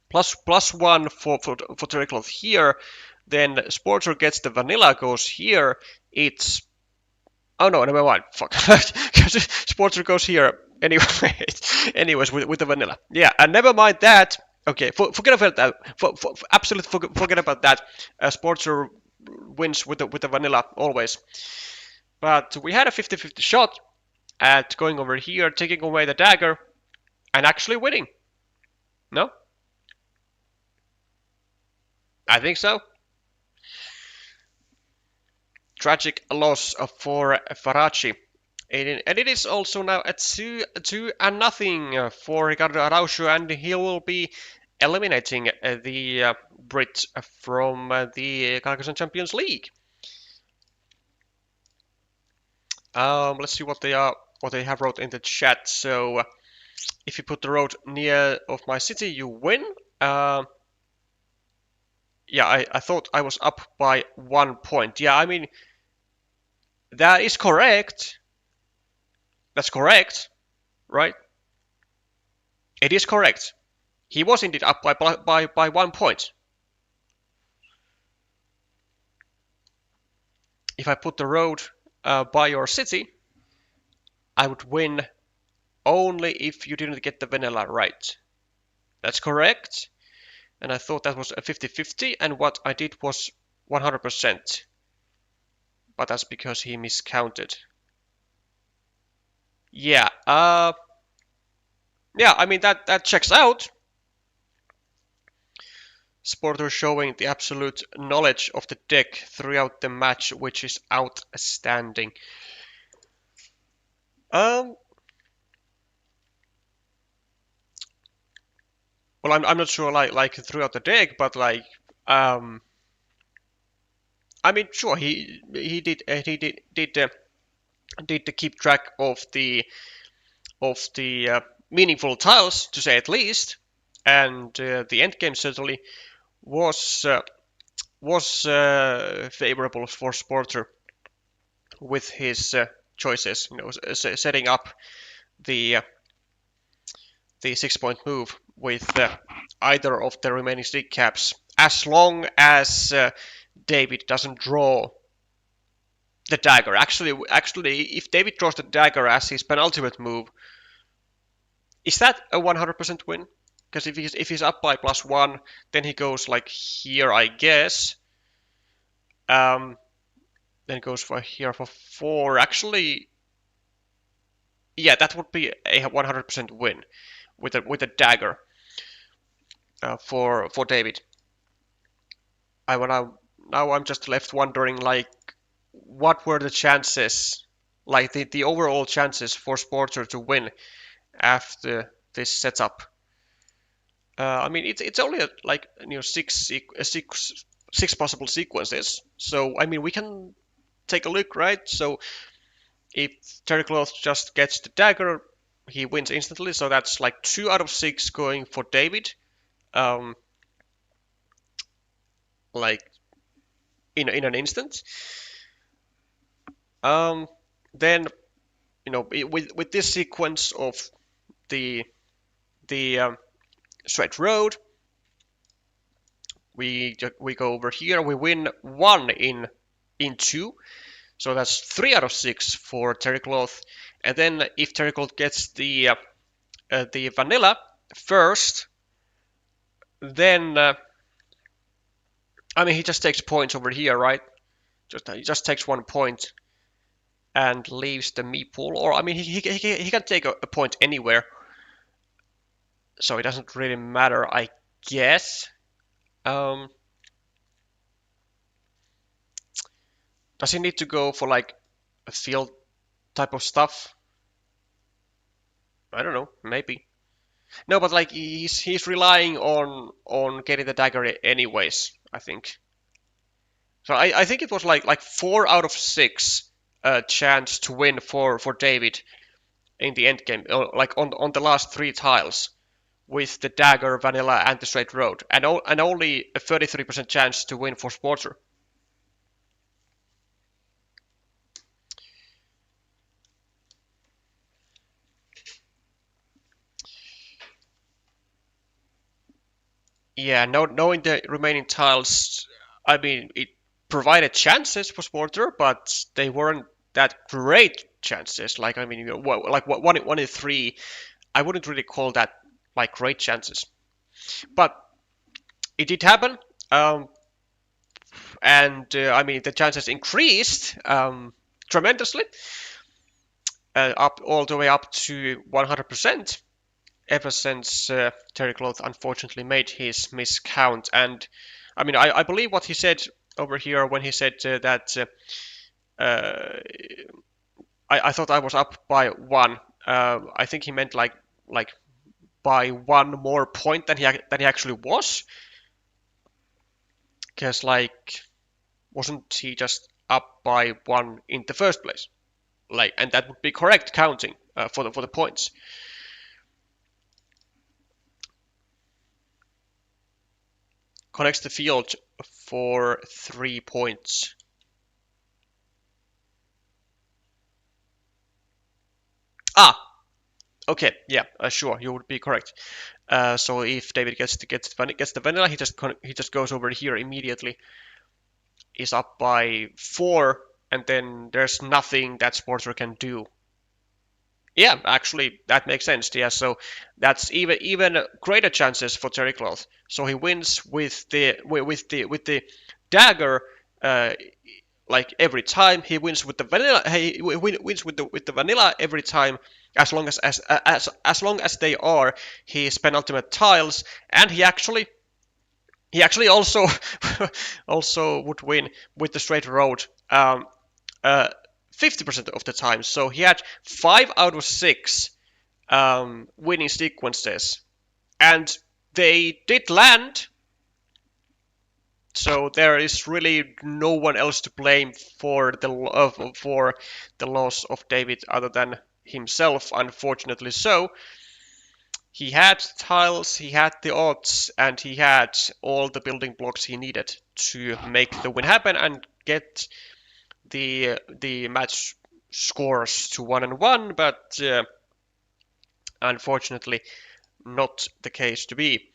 plus 1 for Terrycloth here, then Sportr gets the vanilla, goes here. It's oh no, never mind. Fuck, Sportr goes here anyway. Anyways, with the vanilla. Yeah, and never mind that. Okay, forget about that. Absolutely forget about that. Sportr wins with the vanilla always. But we had a 50-50 shot at going over here, taking away the dagger, and actually winning. No? I think so. Tragic loss for Faraci. And it is also now a 2-0 for Ricardo Araújo, and he will be eliminating the Brit from the Carcassonne Champions League. Let's see what they have wrote in the chat. So, if you put the road near of my city, you win. Yeah, I thought I was up by 1 point. Yeah, I mean, that is correct. That's correct, right? It is correct. He was indeed up by 1 point. If I put the road by your city, I would win only if you didn't get the vanilla right. That's correct. And I thought that was a 50-50, and what I did was 100%. But that's because he miscounted. Yeah, yeah, I mean, that checks out. Sportr showing the absolute knowledge of the deck throughout the match, which is outstanding. Well, I'm not sure like throughout the deck, but like I mean, sure, he did keep track of the meaningful tiles, to say at least, and the end game certainly was favorable for Sportr with his choices, you know, setting up the 6-point move with either of the remaining stick caps, as long as David doesn't draw the dagger. Actually, if David draws the dagger as his penultimate move, is that a 100% win? Because if he's up by +1, then he goes like here, I guess. Then goes for here for 4. Actually, yeah, that would be a 100% win with a dagger for David. Now I'm just left wondering, like, what were the chances, like the overall chances for Sportr to win after this setup? I mean, it's only like, you know, six possible sequences. So I mean, we can take a look, right? So if Terrycloth just gets the dagger, he wins instantly. So that's like 2 out of 6 going for David. Like in an instant. Then, you know, with this sequence of the straight road, we go over here. We win 1 in 2, so that's 3 out of 6 for Terrycloth. And then if Terrycloth gets the vanilla first, then I mean, he just takes points over here, right? He just takes 1 point and leaves the meeple. Or I mean, he can take a point anywhere, so it doesn't really matter, I guess. Does he need to go for like a field type of stuff? I don't know, maybe. No, but like he's relying on getting the dagger anyways, I think. So I think it was like 4 out of 6 chance to win for David in the end game, like on the last 3 tiles with the dagger, vanilla, and the straight road, and only a 33% chance to win for Sportr. Yeah, knowing the remaining tiles, I mean, it provided chances for Sportr, but they weren't that great chances. Like, I mean, like one in three, I wouldn't really call that like great chances. But it did happen, and I mean, the chances increased tremendously, up all the way up to 100%. Ever since Terrycloth unfortunately made his miscount. And I mean, I believe what he said over here when he said that I thought I was up by one. I think he meant like by one more point than he actually was. Because like, wasn't he just up by one in the first place? Like, and that would be correct counting for the points. Connects the field for 3 points. Ah, okay, yeah, sure, you would be correct. So if David gets the vanilla, he just goes over here immediately. Is up by 4, and then there's nothing that Sportr can do. Yeah, actually, that makes sense. Yeah, so that's even greater chances for Terrycloth. So he wins with the dagger. Like every time he wins with the vanilla, he wins with the vanilla every time, as long as they are his penultimate tiles, and he actually also also would win with the straight road 50% of the time. So he had 5 out of 6 winning sequences, and they did land. So there is really no one else to blame for the loss of David other than himself, unfortunately. So he had tiles, he had the odds, and he had all the building blocks he needed to make the win happen and get the match scores to 1-1, but unfortunately not the case to be.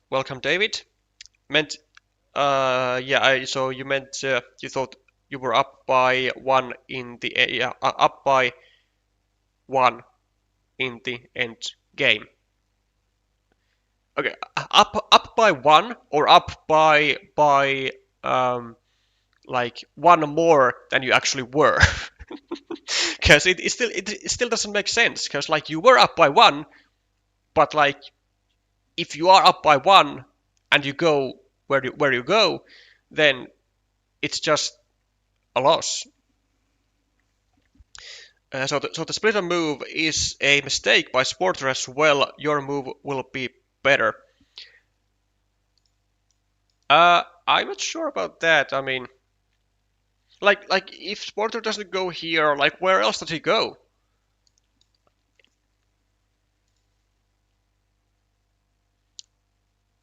Welcome, David. Meant, so you meant you thought you were up by one in the up by one in the end game. Okay, up by one or up by like one more than you actually were, because it still doesn't make sense. Because like you were up by one, but like if you are up by one and you go where you go, then it's just a loss. So the splitter move is a mistake by Sportr as well. Your move will be better. I'm not sure about that. I mean, like if Sportr doesn't go here, like where else does he go?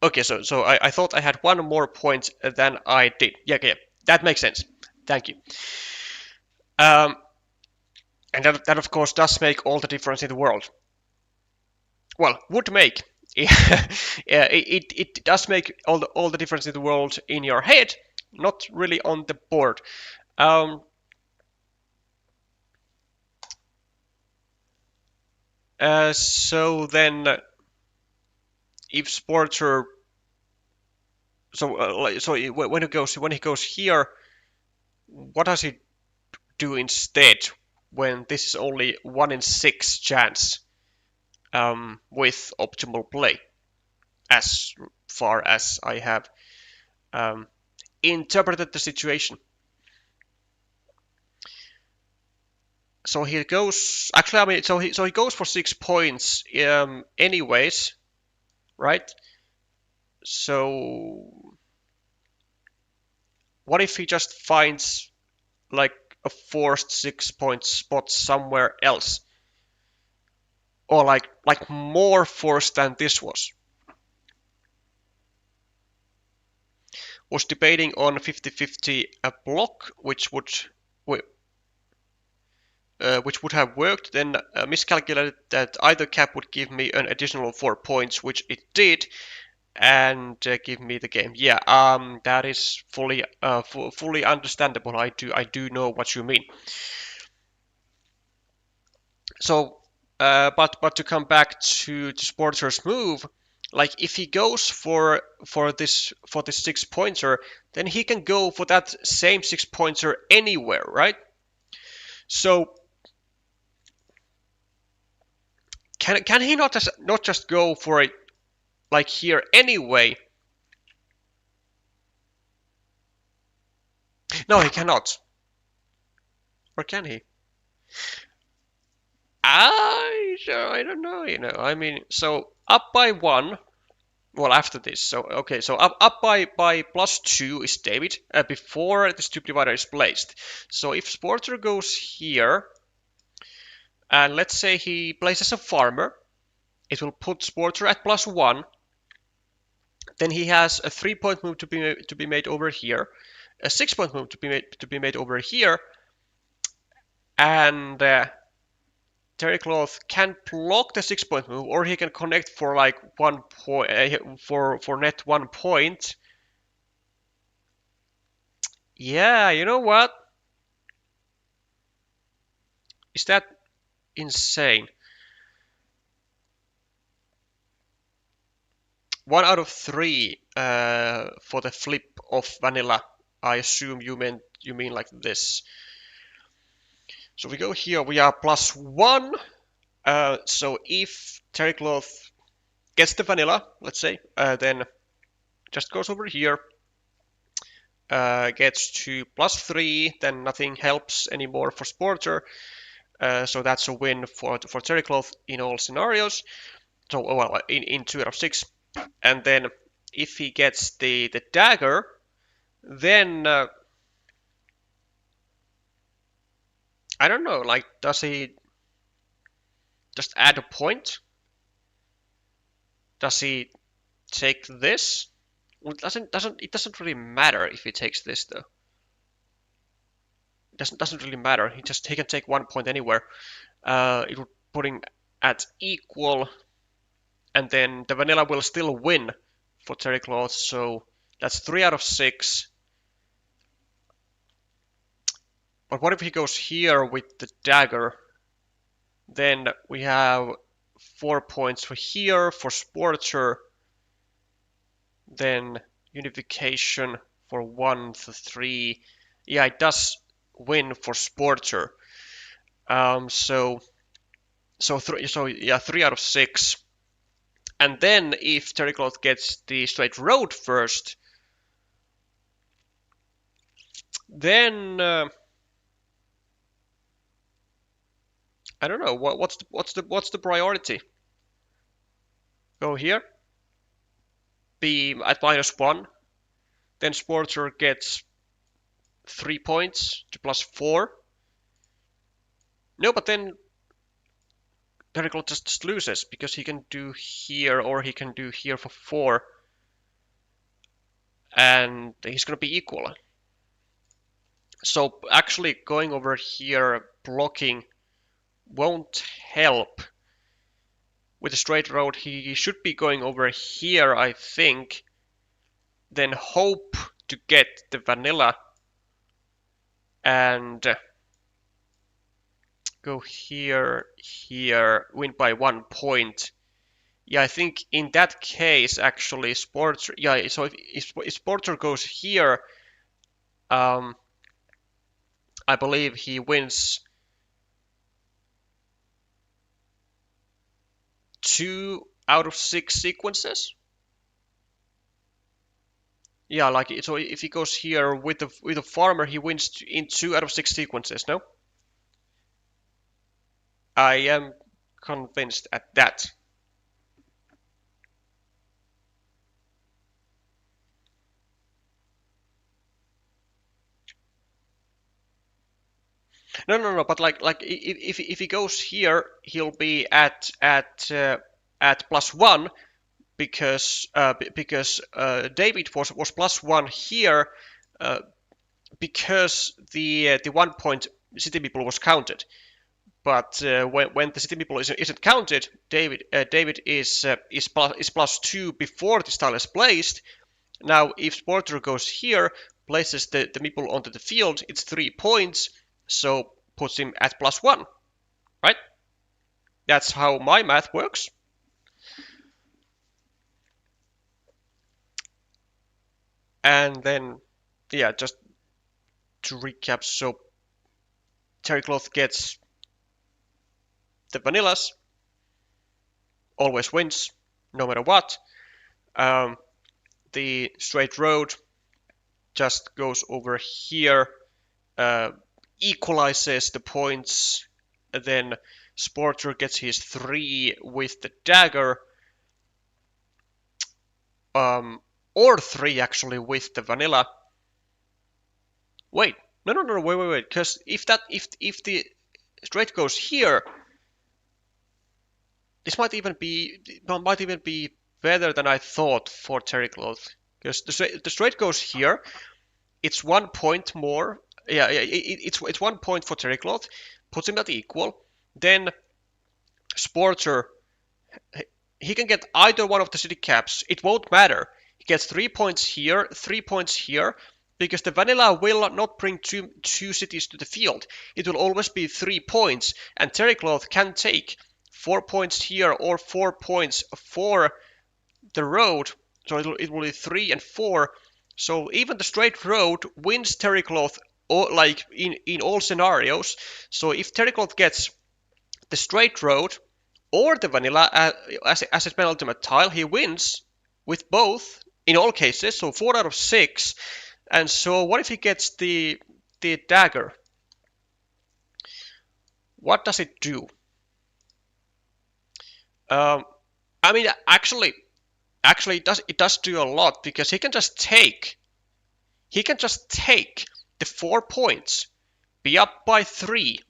Okay, so I thought I had one more point than I did. Yeah, that makes sense. Thank you. And that of course does make all the difference in the world. Well, would make. It does make all the difference in the world in your head, not really on the board. So then, if Sportr, so when he goes here, what does he do instead when this is only 1 in 6 chance with optimal play, as far as I have interpreted the situation? So he goes. Actually, I mean, so he goes for 6 points, anyways, right? So what if he just finds like a forced 6-point spot somewhere else, or like more forced than this was. Was debating on 50-50 a block, which would have worked, then miscalculated that either cap would give me an additional 4 points, which it did, and give me the game. Yeah, that is fully fully understandable. I do know what you mean. So, but to come back to Sportr's move, like if he goes for this 6-pointer, then he can go for that same 6-pointer anywhere, right? So can he not just go for it like here anyway? No, he cannot. Or can he? I don't know. I mean, so up by 1. Well, after this, so okay, so up by +2 is David before the stupid divider is placed. So if Sportr goes here, and let's say he places a farmer, it will put Sportr at +1. Then he has a 3-point move to be made over here, a 6-point move to be made over here, and Terrycloth can block the 6-point move, or he can connect for like 1 point for net 1 point. Yeah, you know what? Is that insane? 1 out of 3 for the flip of vanilla. I assume you mean like this. So we go here. We are +1. So if Terrycloth gets the vanilla, let's say, then just goes over here, gets to +3. Then nothing helps anymore for Sportr. So that's a win for Terrycloth in all scenarios. So well, in 2 out of 6. And then if he gets the dagger, then I don't know. Like, does he just add a point? Does he take this? Well, it doesn't really matter if he takes this though. It doesn't really matter. He can take 1 point anywhere. It would put him at equal, and then the vanilla will still win for Terrycloth. So that's 3 out of 6. But what if he goes here with the dagger? Then we have 4 points for here for Sportr. Then unification for 1 to 3. Yeah, it does win for Sportr. So 3 out of 6. And then if Terrycloth gets the straight road first, then I don't know what's the priority. Go here, be at -1. Then Sportr gets 3 points to +4. No, but then Terrycloth just loses because he can do here or he can do here for 4. And he's going to be equal. So actually going over here, blocking won't help. With a straight road, he should be going over here, I think. Then hope to get the vanilla. And go here, win by 1 point. Yeah, I think in that case, actually, Sportr. Yeah, so if Sportr goes here, I believe he wins 2 out of 6 sequences. Yeah, like so if he goes here with the farmer, he wins in 2 out of 6 sequences. No, I am convinced at that. No. But if he goes here, he'll be at +1 because David was +1 here because the 1 point city people was counted. But when the city people isn't counted, David is +2 before this tile is placed. Now, if Sportr goes here, places the meeple onto the field, it's 3 points, so puts him at +1, right? That's how my math works. And then, yeah, just to recap, so Terrycloth gets the vanillas, always wins, no matter what. The straight road just goes over here, equalizes the points, and then Sportr gets his 3 with the dagger, or 3 actually with the vanilla. Wait, no, wait, because if the straight goes here, this might even be better than I thought for Terrycloth, because the straight goes here. It's 1 point more. Yeah, it's 1 point for Terrycloth, puts him at equal. Then Sportr, he can get either one of the city caps. It won't matter. He gets 3 points here, 3 points here, because the vanilla will not bring two cities to the field. It will always be 3 points, and Terrycloth can take 4 points here or 4 points for the road. So it will be 3 and 4. So even the straight road wins Terrycloth, like in all scenarios. So if Terrycloth gets the straight road or the vanilla as a penultimate tile, he wins with both in all cases. So 4 out of 6. And so what if he gets the dagger? What does it do? I mean, actually it does do a lot, because he can just take the 4 points, be up by 3,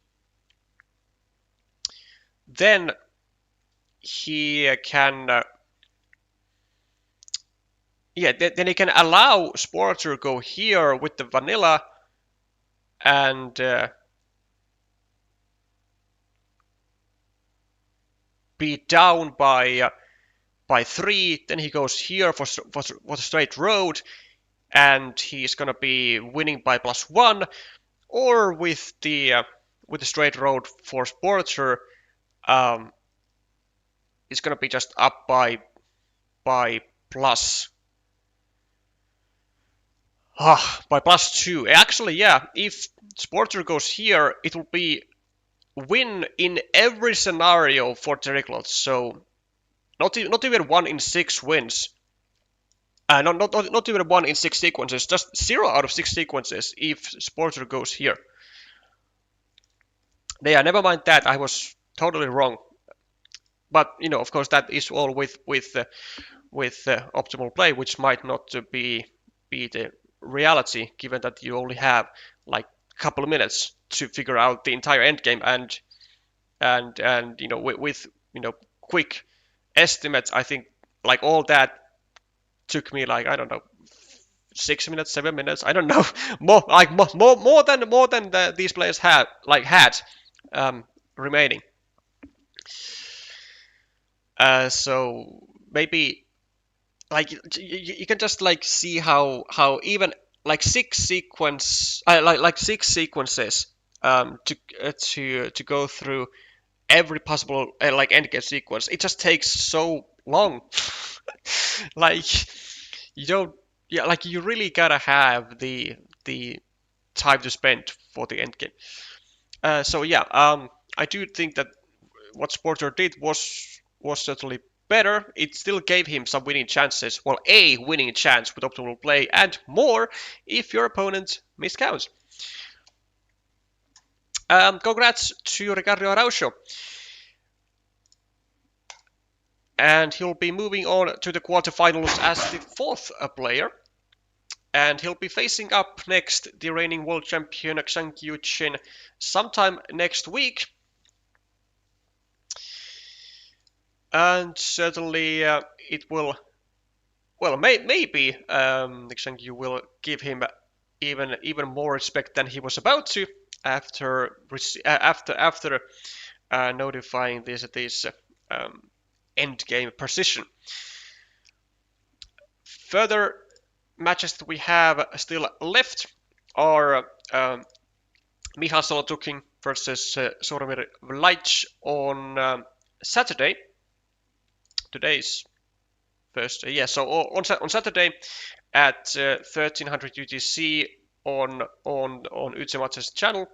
then he can then he can allow Sportr to go here with the vanilla and be down by 3. Then he goes here for the straight road, and he's gonna be winning by +1. Or with the straight road for Sportr, it's gonna be just up by +2. Actually, yeah, if Sportr goes here, it will be win in every scenario for Terrycloth. So not even 1 in 6 wins. Not even 1 in 6 sequences. Just 0 out of 6 sequences if Sportr goes here. Yeah, never mind that. I was totally wrong. But of course, that is all with optimal play, which might not be the reality, given that you only have like a couple of minutes to figure out the entire endgame, and with quick estimates, I think like all that took me like, I don't know, 6 minutes, 7 minutes, I don't know, more than these players had remaining. So maybe like you can just like see how even like 6 sequences to go through every possible like endgame sequence, it just takes so long. Like you really gotta have the time to spend for the endgame. So yeah, I do think that what Sportr did was certainly better. It still gave him some winning chances. Well, a winning chance with optimal play, and more if your opponent miscounts. Congrats to Ricardo Araújo. And he'll be moving on to the quarterfinals as the 4th player. And he'll be facing up next the reigning world champion Zhang Yuqin sometime next week. And certainly it will, well, maybe Zhang Yu will give him even more respect than he was about to after notifying this end game position. Further matches that we have still left are Michal Solotukin versus Soromir Vlaic on Saturday. Today's first, so on Saturday at 1300 UTC on Utsematch's channel.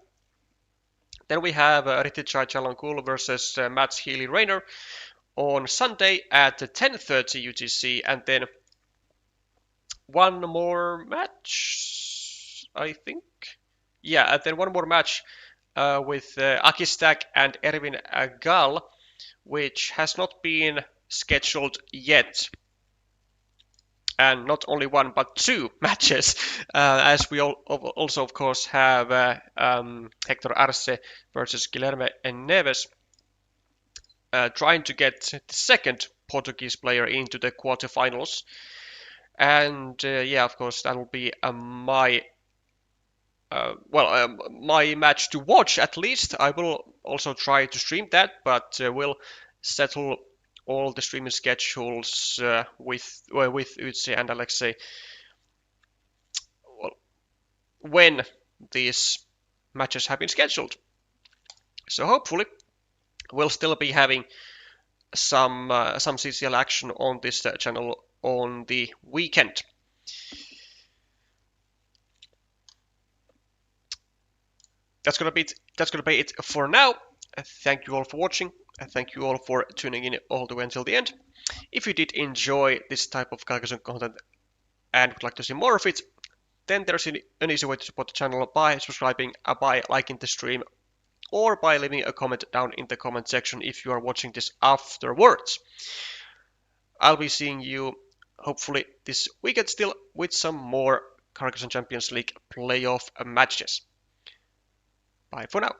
Then we have Ritichai Chalankul versus Mats Healy Rayner on Sunday at 10:30 UTC, and then one more match, I think. Yeah, and then one more match with Akistak and Erwin Gal, which has not been scheduled yet. And not only one, but two matches, as we also, of course, have Hector Arce versus Guilherme Neves, trying to get the second Portuguese player into the quarterfinals. And of course, that will be my my match to watch at least. I will also try to stream that, but we'll settle all the streaming schedules with Utsi and Alexei when these matches have been scheduled. So hopefully we'll still be having some CCL action on this channel on the weekend. That's gonna be it for now. Thank you all for watching. Thank you all for tuning in all the way until the end. If you did enjoy this type of Carcassonne content and would like to see more of it, then there's an easy way to support the channel by subscribing, by liking the stream, or by leaving a comment down in the comment section if you are watching this afterwards. I'll be seeing you hopefully this weekend still with some more Carcassonne Champions League playoff matches. Bye for now.